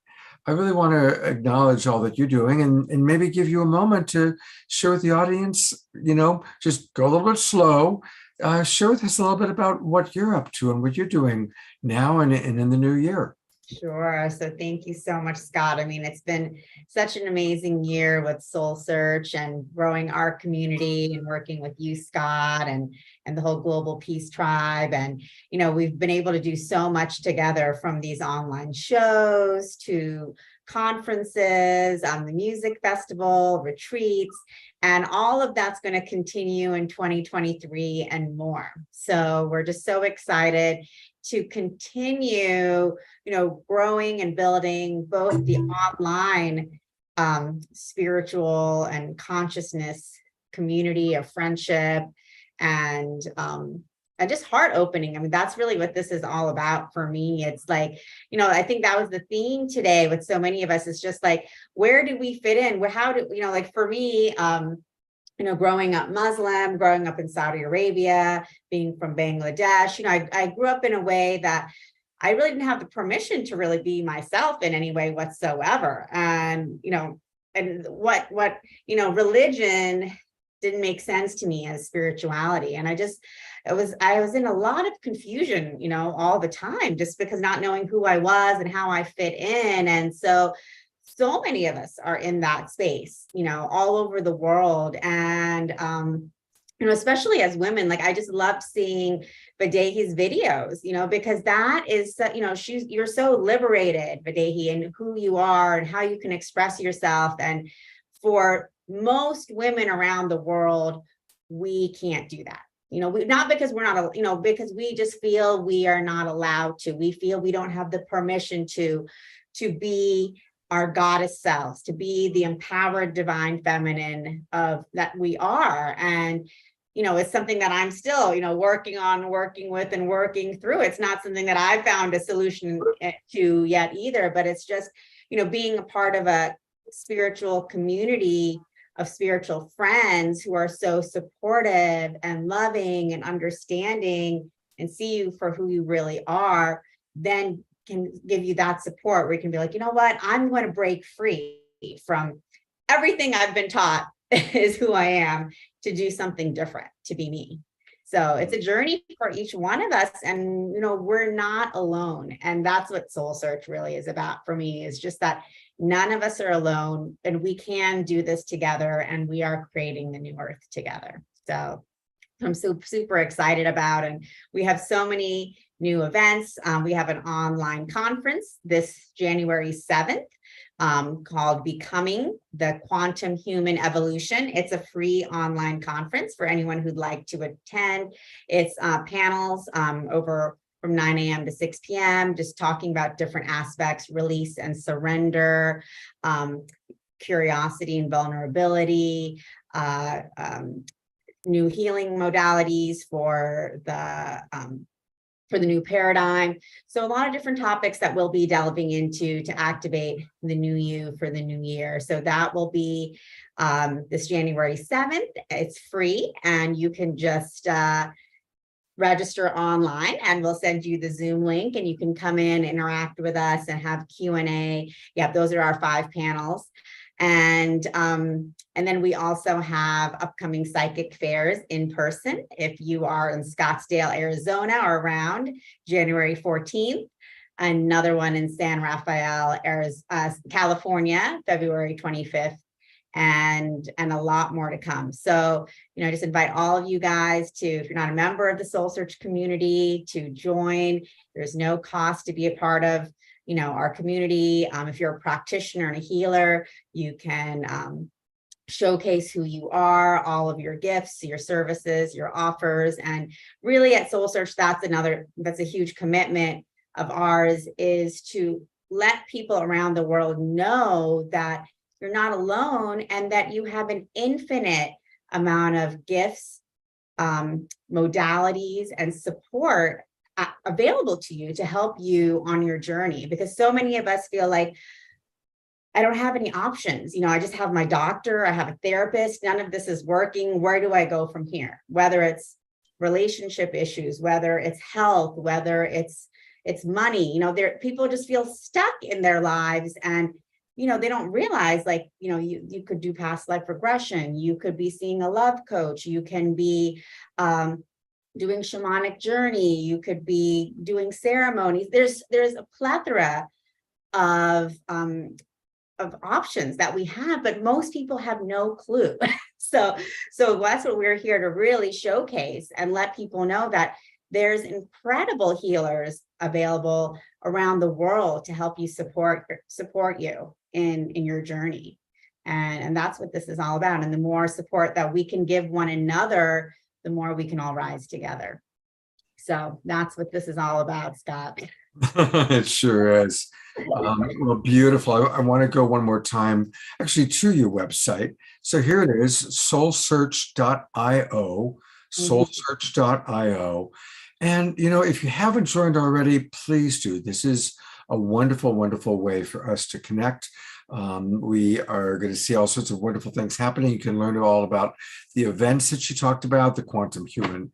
I really want to acknowledge all that you're doing, and maybe give you a moment to share with the audience. Just go a little bit slow. Share with us a little bit about what you're up to and what you're doing now and in the new year. Sure. So thank you so much, Scott. I mean, it's been such an amazing year with Soul Search and growing our community and working with you, Scott, and the whole Global Peace Tribe. And, we've been able to do so much together, from these online shows to conferences, the music festival, retreats, and all of that's going to continue in 2023 and more. So we're just so excited to continue, growing and building both the online spiritual and consciousness community of friendship and just heart opening. I mean, that's really what this is all about for me. It's like, I think that was the theme today with so many of us. It's just like, where do we fit in? How do, like for me, growing up Muslim, growing up in Saudi Arabia, being from Bangladesh, I grew up in a way that I really didn't have the permission to really be myself in any way whatsoever. And, and what religion didn't make sense to me as spirituality. And I was in a lot of confusion, all the time, just because not knowing who I was and how I fit in. And so many of us are in that space, all over the world. And, especially as women, like I just loved seeing Videhi's videos, because that is, you're so liberated, Videhi, and who you are and how you can express yourself. And for most women around the world, we can't do that. Not because we're not, because we just feel we are not allowed to. We feel we don't have the permission to be our goddess selves, to be the empowered divine feminine of that we are. And it's something that I'm still, working with and working through. It's not something that I've found a solution to yet either, but it's just, being a part of a spiritual community of spiritual friends who are so supportive and loving and understanding and see you for who you really are, then can give you that support where you can be like, you know what, I'm going to break free from everything I've been taught is who I am, to do something different, to be me. So it's a journey for each one of us, and we're not alone. And that's what Soul Search really is about for me, is just that none of us are alone, and we can do this together, and we are creating the new earth together. So I'm so super excited about, and we have so many new events. We have an online conference this January 7th called Becoming the Quantum Human Evolution. It's a free online conference for anyone who'd like to attend. It's panels over from 9 a.m. to 6 p.m., just talking about different aspects, release and surrender, curiosity and vulnerability, new healing modalities for the new paradigm. So a lot of different topics that we'll be delving into to activate the new you for the new year. So that will be this January 7th. It's free, and you can just register online, and we'll send you the Zoom link, and you can come in, interact with us, and have Q&A. Yep, those are our 5 panels. And then we also have upcoming psychic fairs in person. If you are in Scottsdale, Arizona, or around, January 14th, another one in San Rafael, California, February 25th, and a lot more to come. So, I just invite all of you guys to, if you're not a member of the Soul Search community, to join. There's no cost to be a part of our community. If you're a practitioner and a healer, you can showcase who you are, all of your gifts, your services, your offers. And really at Soul Search, that's a huge commitment of ours, is to let people around the world know that you're not alone, and that you have an infinite amount of gifts, modalities, and support available to you to help you on your journey. Because so many of us feel like, I don't have any options. I just have my doctor, I have a therapist, none of this is working. Where do I go from here? Whether it's relationship issues, whether it's health, whether it's money, people just feel stuck in their lives, and they don't realize, you could do past life regression, you could be seeing a love coach, you can be doing shamanic journey, you could be doing ceremonies. There's a plethora of options that we have, but most people have no clue. So that's what we're here to really showcase and let people know, that there's incredible healers available around the world to help you support you in your journey. And that's what this is all about. And the more support that we can give one another, the more we can all rise together. So that's what this is all about, Scott. It sure is. Well, beautiful. I want to go one more time, actually, to your website. So here it is, soulsearch.io, soulsearch.io. And, if you haven't joined already, please do. This is a wonderful, wonderful way for us to connect. We are going to see all sorts of wonderful things happening. You can learn all about the events that you talked about, the Quantum Human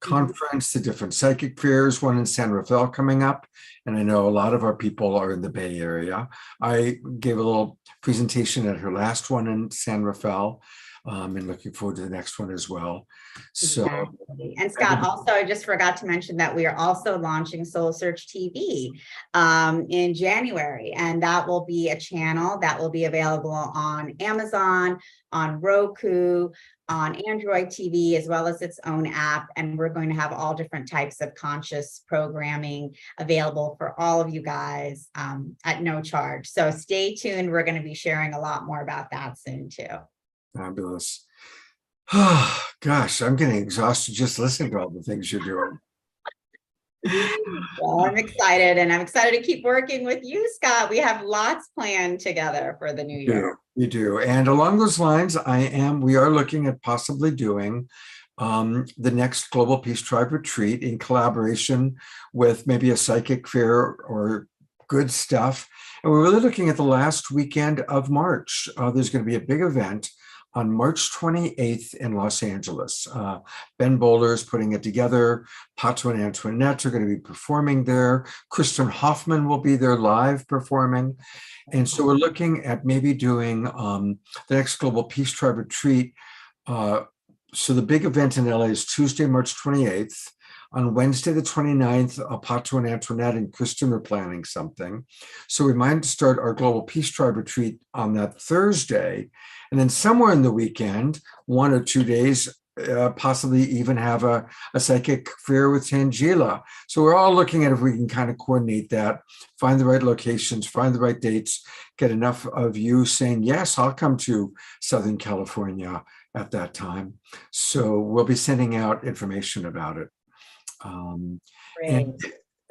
Conference, the different psychic fairs, one in San Rafael coming up. And I know a lot of our people are in the Bay Area. I gave a little presentation at her last one in San Rafael. and looking forward to the next one as well. So, Exactly. And Scott, also, I just forgot to mention that we are also launching Soul Search TV in January, and that will be a channel that will be available on Amazon, on Roku, on Android TV, as well as its own app. And we're going to have all different types of conscious programming available for all of you guys at no charge. So stay tuned. We're going to be sharing a lot more about that soon too. fabulous. Oh, gosh, I'm getting exhausted just listening to all the things you're doing. Well, I'm excited, and I'm excited to keep working with you, Scott. We have lots planned together for the new year. You do. And along those lines, we are looking at possibly doing the next Global Peace Tribe retreat in collaboration with maybe a psychic fair or good stuff. And we're really looking at the last weekend of March. There's going to be a big event on March 28th in Los Angeles. Ben Bowler is putting it together. Pato and Antoinette are going to be performing there. Kristen Hoffman will be there live performing. And so we're looking at maybe doing the next Global Peace Tribe retreat. So the big event in LA is Tuesday, March 28th. On Wednesday, the 29th, Pato and Antoinette and Kristen are planning something. So we might start our Global Peace Tribe retreat on that Thursday. And then somewhere in the weekend, 1 or 2 days, possibly even have a psychic fair with Tangela. So we're all looking at if we can kind of coordinate that, find the right locations, find the right dates, get enough of you saying, yes, I'll come to Southern California at that time. So we'll be sending out information about it.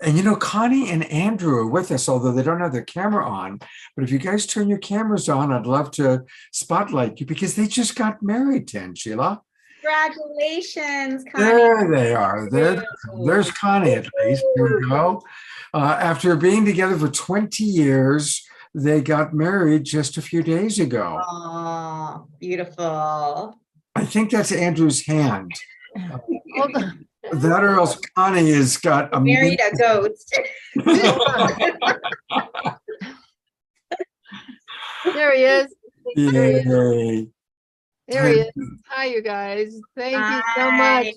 And you know, Connie and Andrew are with us, although they don't have their camera on. But if you guys turn your cameras on, I'd love to spotlight you because they just got married, Tangela. Congratulations, Connie. There they are. There's Connie at least. Here we go. After being together for 20 years, they got married just a few days ago. Oh, beautiful. I think that's Andrew's hand. That or else Connie has got a married a ghost. There he is. Yay. There he is. Hi, you guys. Thank you so much.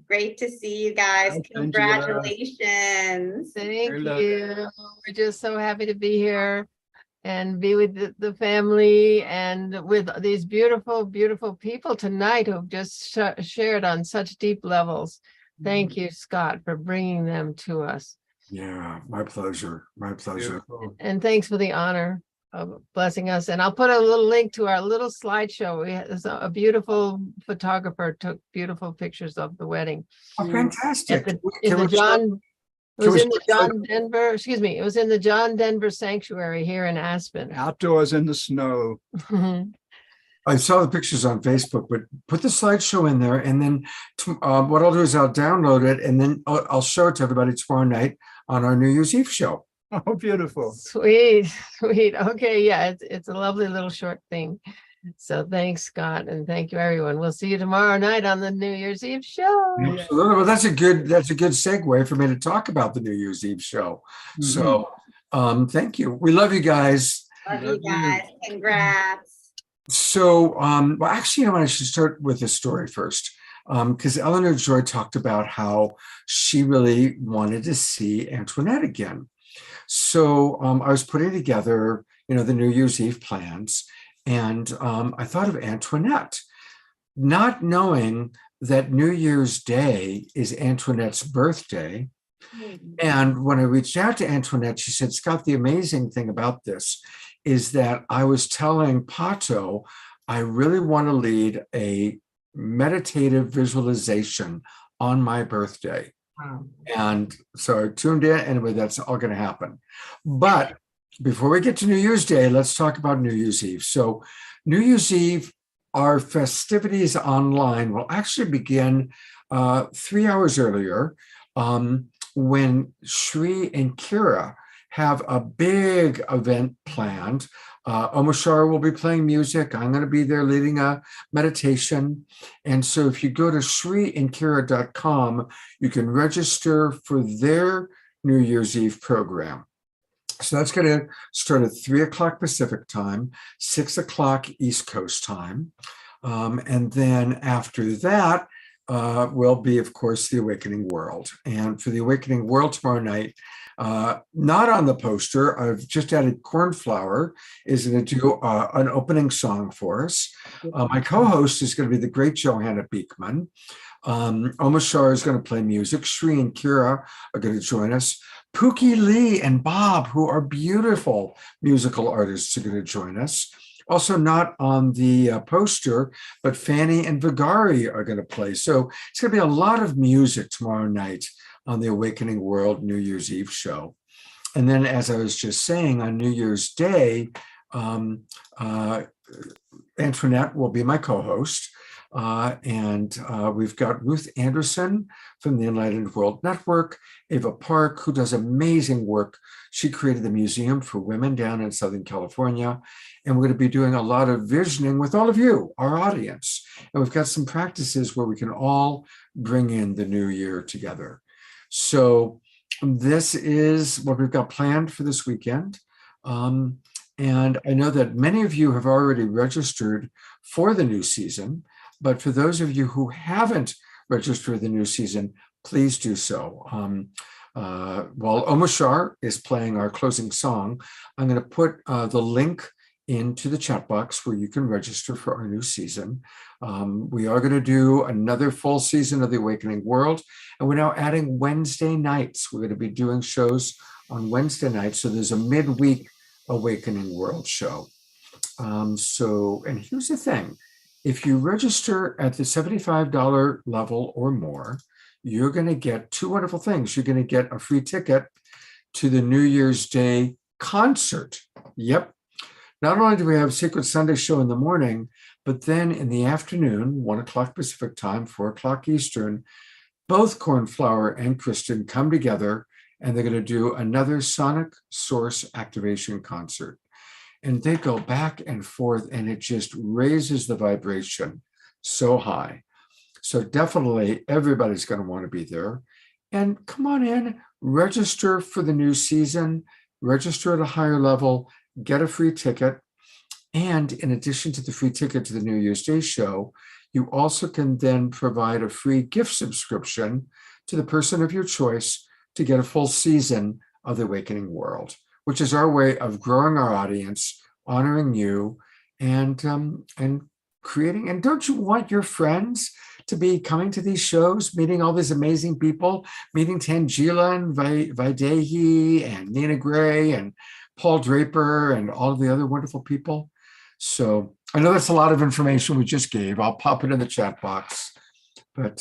Great to see you guys. Congratulations. Thank you. We're just so happy to be here and be with the family and with these beautiful, beautiful people tonight who've just shared on such deep levels. Thank you, Scott, for bringing them to us. Yeah, my pleasure. My pleasure. And thanks for the honor of blessing us. And I'll put a little link to our little slideshow. We had a beautiful photographer took beautiful pictures of the wedding. Oh, fantastic. It was in the John Denver, excuse me, it was in the John Denver Sanctuary here in Aspen. Outdoors in the snow. I saw the pictures on Facebook, but put the slideshow in there. And then what I'll do is I'll download it and then I'll show it to everybody tomorrow night on our New Year's Eve show. Oh, beautiful. Sweet, sweet. Okay, yeah, it's a lovely little short thing. So thanks, Scott, and thank you, everyone. We'll see you tomorrow night on the New Year's Eve show. Absolutely. Well, that's a good segue for me to talk about the New Year's Eve show. So thank you. We love you guys. Love you guys. Congrats. So, well, actually, you know what? I should start with this story first, because Eleanor Joy talked about how she really wanted to see Antoinette again. So I was putting together, you know, the New Year's Eve plans, and I thought of Antoinette, not knowing that New Year's Day is Antoinette's birthday. And when I reached out to Antoinette, she said, Scott, the amazing thing about this is that I was telling Pato, I really want to lead a meditative visualization on my birthday. And so I tuned in. Anyway, that's all going to happen. But before we get to New Year's Day, let's talk about New Year's Eve. So New Year's Eve, our festivities online will actually begin 3 hours earlier when Shri and Kira have a big event planned. Omashar will be playing music. I'm going to be there leading a meditation. And so if you go to shriandkira.com, you can register for their New Year's Eve program. So that's going to start at 3 o'clock Pacific time, 6 o'clock East Coast time. And then after that will be, of course, the Awakening World. And for the Awakening World tomorrow night, not on the poster, I've just added Cornflower is going to do an opening song for us. My co-host is going to be the great Johanna Beekman. Omashar is going to play music. Shri and Kira are going to join us. Pookie Lee and Bob, who are beautiful musical artists, are going to join us. Also not on the poster, but Fanny and Vigari are going to play. So it's going to be a lot of music tomorrow night on the Awakening World New Year's Eve show. And then, as I was just saying, on New Year's Day, Antoinette will be my co-host. And we've got Ruth Anderson from the Enlightened World Network, Ava Park, who does amazing work. She created the Museum for Women down in Southern California. And we're going to be doing a lot of visioning with all of you, our audience. And we've got some practices where we can all bring in the new year together. So this is what we've got planned for this weekend. And I know that many of you have already registered for the new season. But for those of you who haven't registered the new season, please do so. While Omashar is playing our closing song, I'm going to put the link into the chat box where you can register for our new season. We are going to do another full season of The Awakening World, and we're now adding Wednesday nights. We're going to be doing shows on Wednesday nights, so there's a midweek Awakening World show. And here's the thing. If you register at the $75 level or more, you're going to get two wonderful things. You're going to get a free ticket to the New Year's Day concert. Yep. Not only do we have Secret Sunday show in the morning, but then in the afternoon, 1 o'clock Pacific time, 4 o'clock Eastern, both Cornflower and Kristen come together and they're going to do another sonic source activation concert. And they go back and forth, and it just raises the vibration so high. So definitely everybody's going to want to be there. And come on in, register for the new season, register at a higher level, get a free ticket. And in addition to the free ticket to the New Year's Day show, you also can then provide a free gift subscription to the person of your choice to get a full season of The Awakening World, which is our way of growing our audience, honoring you, and creating. And don't you want your friends to be coming to these shows, meeting all these amazing people, meeting Tangela and Vaidehi and Nina Gray and Paul Draper and all of the other wonderful people? So I know that's a lot of information we just gave. I'll pop it in the chat box. But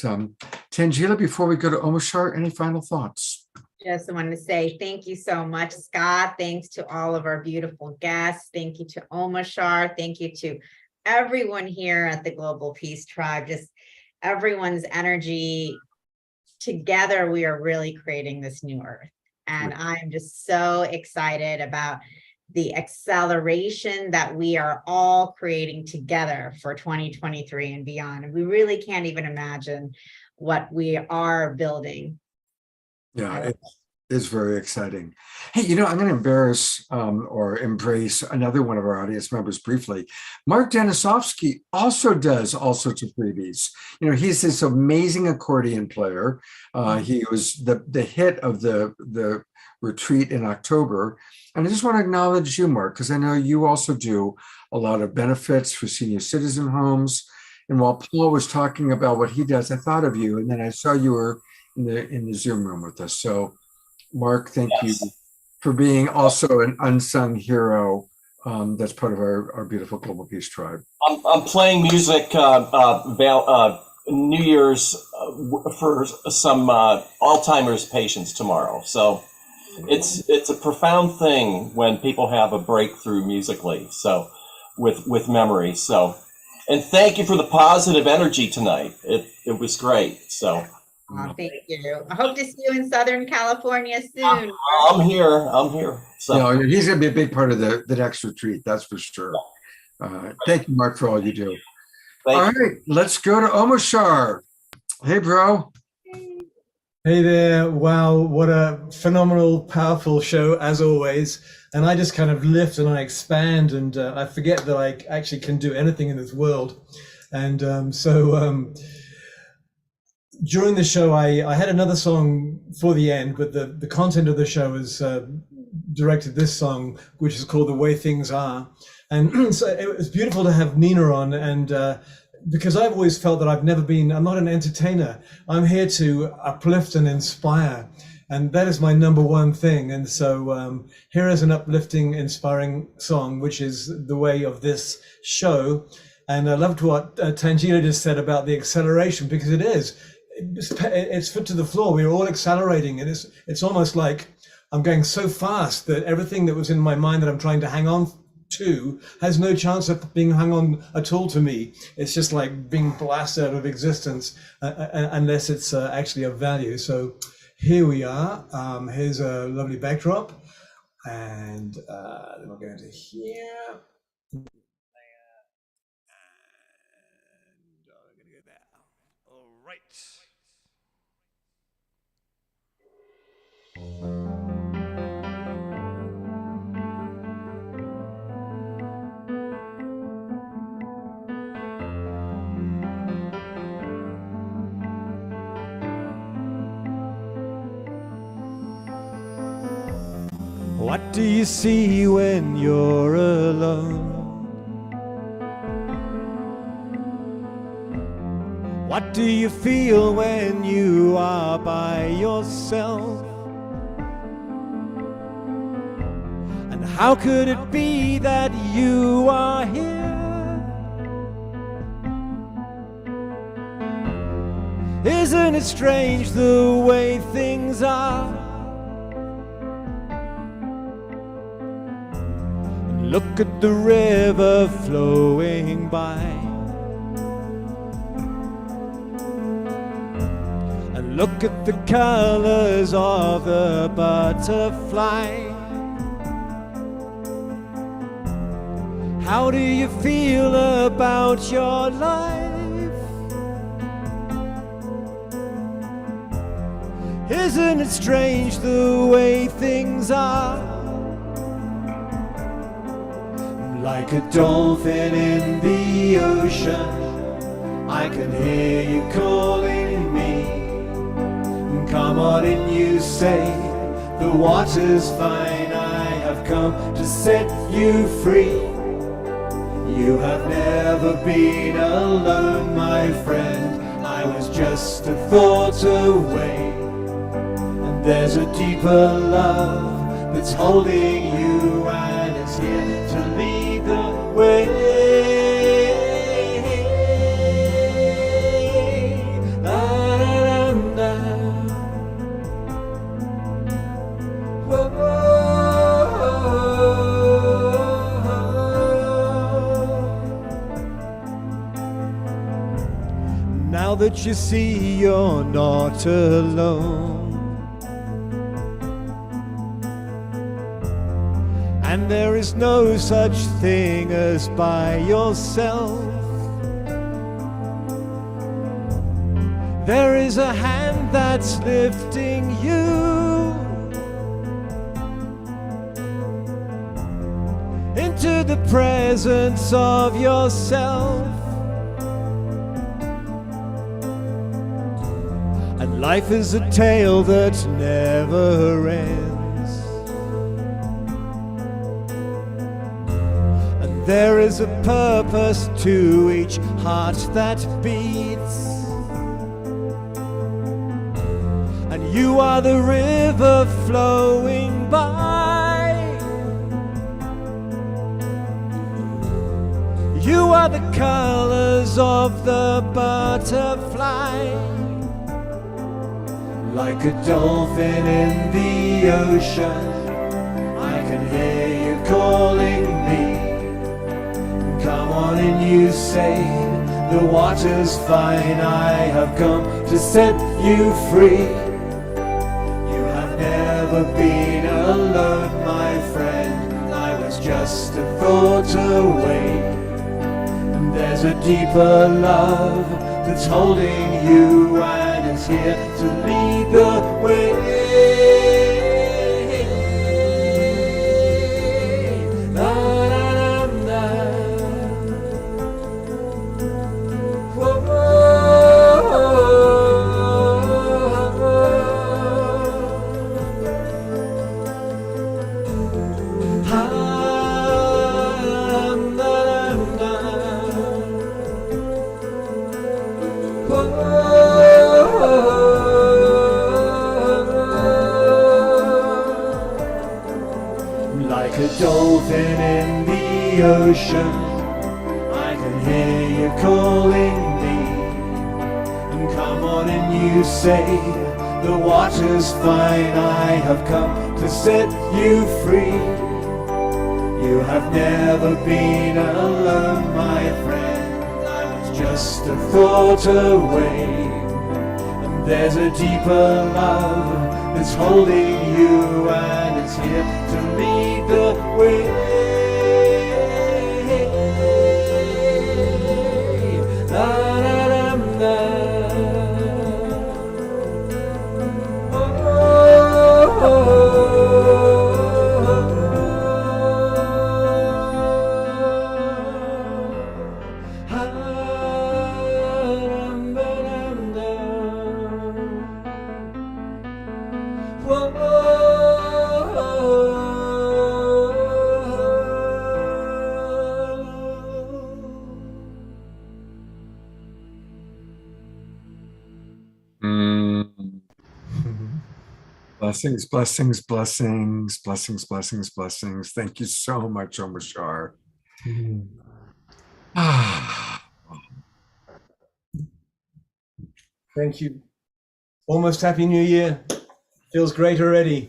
Tangela, before we go to Omashar, any final thoughts? Just wanted to say thank you so much, Scott. Thanks to all of our beautiful guests. Thank you to Omashar. Thank you to everyone here at the Global Peace Tribe. Just everyone's energy. Together, we are really creating this new earth. And I'm just so excited about the acceleration that we are all creating together for 2023 and beyond. And we really can't even imagine what we are building. Yeah, it is very exciting. Hey, I'm going to embarrass or embrace another one of our audience members briefly. Mark Denisovsky also does all sorts of freebies. He's this amazing accordion player. He was the hit of the retreat in October. And I just want to acknowledge you, Mark, because I know you also do a lot of benefits for senior citizen homes. And while Paul was talking about what he does, I thought of you, and then I saw you were in the Zoom room with us. So, Mark, thank you for being also an unsung hero that's part of our beautiful Global Peace Tribe. I'm playing music New Year's for some Alzheimer's patients tomorrow. So it's a profound thing when people have a breakthrough musically. So with memory. So, and thank you for the positive energy tonight. It was great. So. Oh, thank you. I hope to see you in Southern California soon. I'm here. So he's going to be a big part of the next retreat. That's for sure. Thank you, Mark, for all you do. All right, let's go to Omashar. Hey, bro. Hey there. Wow, what a phenomenal, powerful show, as always. And I just kind of lift and I expand and I forget that I actually can do anything in this world. And during the show, I had another song for the end, but the content of the show was directed this song, which is called The Way Things Are. And so it was beautiful to have Nina on, and because I've always felt that I'm not an entertainer. I'm here to uplift and inspire. And that is my number one thing. And so here is an uplifting, inspiring song, which is the way of this show. And I loved what Tangina just said about the acceleration, because it is. It's foot to the floor. We're all accelerating, and it's almost like I'm going so fast that everything that was in my mind that I'm trying to hang on to has no chance of being hung on at all to me. It's just like being blasted out of existence unless it's actually of value. So here we are. Here's a lovely backdrop, and then we'll go into here. What do you see when you're alone? What do you feel when you are by yourself? And how could it be that you are here? Isn't it strange the way things are? Look at the river flowing by, and look at the colors of the butterfly. How do you feel about your life? Isn't it strange the way things are? Like a dolphin in the ocean, I can hear you calling me. Come on in, you say, the water's fine. I have come to set you free. You have never been alone, my friend. I was just a thought away. And there's a deeper love that's holding you, and it's here to lead the way. Now that you see you're not alone, and there is no such thing as by yourself, there is a hand that's lifting you into the presence of yourself. And life is a tale that never ends, and there is a purpose to each heart that beats, and you are the river flowing by. You are the colors of the butterfly. Like a dolphin in the ocean, I can hear you calling me. Come on in, you say, the water's fine. I have come to set you free. You have never been alone, my friend. I was just a thought away. And there's a deeper love that's holding you, and it's here to lead the way. La, la, la, la. Like a dolphin in the ocean, I can hear you calling me. And come on and you say, the water's fine, I have come to set you free. You have never been alone, my friend, I was just a thought away. And there's a deeper love that's holding you, and it's here to lead the way. La-da-dum-da. Mm. Blessings, blessings, blessings, blessings, blessings, blessings. Thank you so much, Omashar. Thank you. Almost Happy New Year. Feels great already.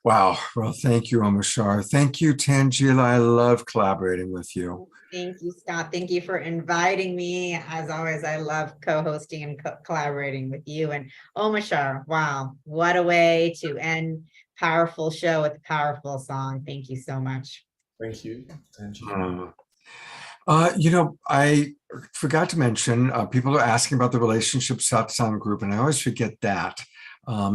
Wow. Well, thank you, Omashar. Thank you, Tangela. I love collaborating with you. Thank you, Scott. Thank you for inviting me. As always, I love co-hosting and collaborating with you. And Omashar, wow, what a way to end powerful show with a powerful song. Thank you so much. Thank you. I forgot to mention, people are asking about the relationship satsang group, and I always forget that.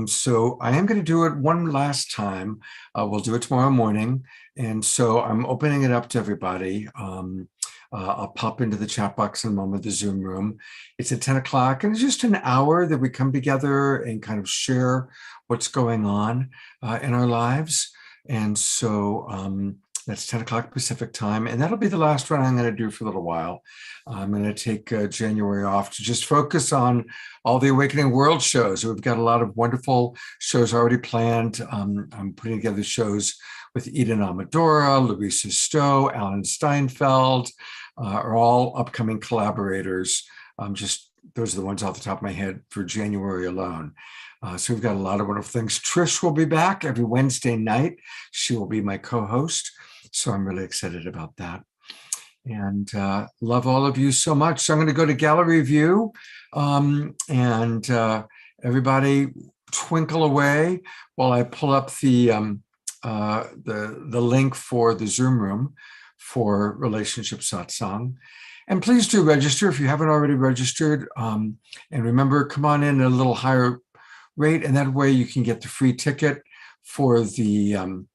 So I am going to do it one last time. We'll do it tomorrow morning. And so I'm opening it up to everybody. I'll pop into the chat box in a moment, the Zoom room. It's at 10 o'clock, and it's just an hour that we come together and kind of share what's going on in our lives. And so that's 10 o'clock Pacific time. And that'll be the last one I'm going to do for a little while. I'm going to take January off to just focus on all the Awakening World shows. We've got a lot of wonderful shows already planned. I'm putting together shows with Eden Amadora, Louisa Stowe, Alan Steinfeld, are all upcoming collaborators. Those are the ones off the top of my head for January alone. So we've got a lot of wonderful things. Trish will be back every Wednesday night. She will be my co-host. So I'm really excited about that. And love all of you so much. So I'm going to go to gallery view, and everybody twinkle away while I pull up the link for the Zoom room for Relationship Satsang. And please do register if you haven't already registered. And remember, come on in at a little higher rate, and that way you can get the free ticket for the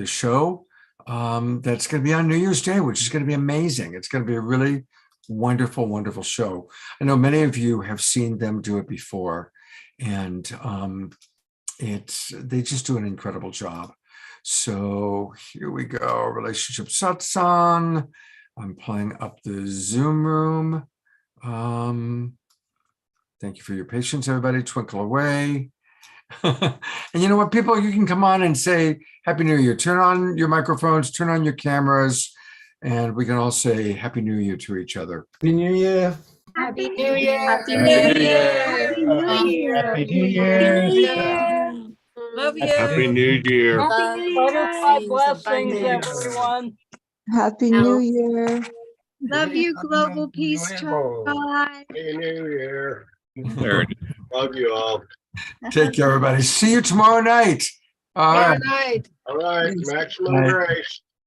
show. That's going to be on New Year's Day, which is going to be amazing. It's going to be a really wonderful, wonderful show. I know many of you have seen them do it before, and they just do an incredible job. So here we go, Relationship Satsang. I'm pulling up the Zoom room. Thank you for your patience, everybody. Twinkle away. And you know what, people, you can come on and say Happy New Year. Turn on your microphones, turn on your cameras, and we can all say Happy New Year to each other. Happy New Year. Happy New Year. Happy New Year. Happy New Year. Love you. Happy New Year. Butterfly blessings, everyone. Happy New Year. Love you, Global Peace Tribe. Happy New Year. Love you all. Take care, everybody. See you tomorrow night. All right. Good night. All right. Maximum Night. grace.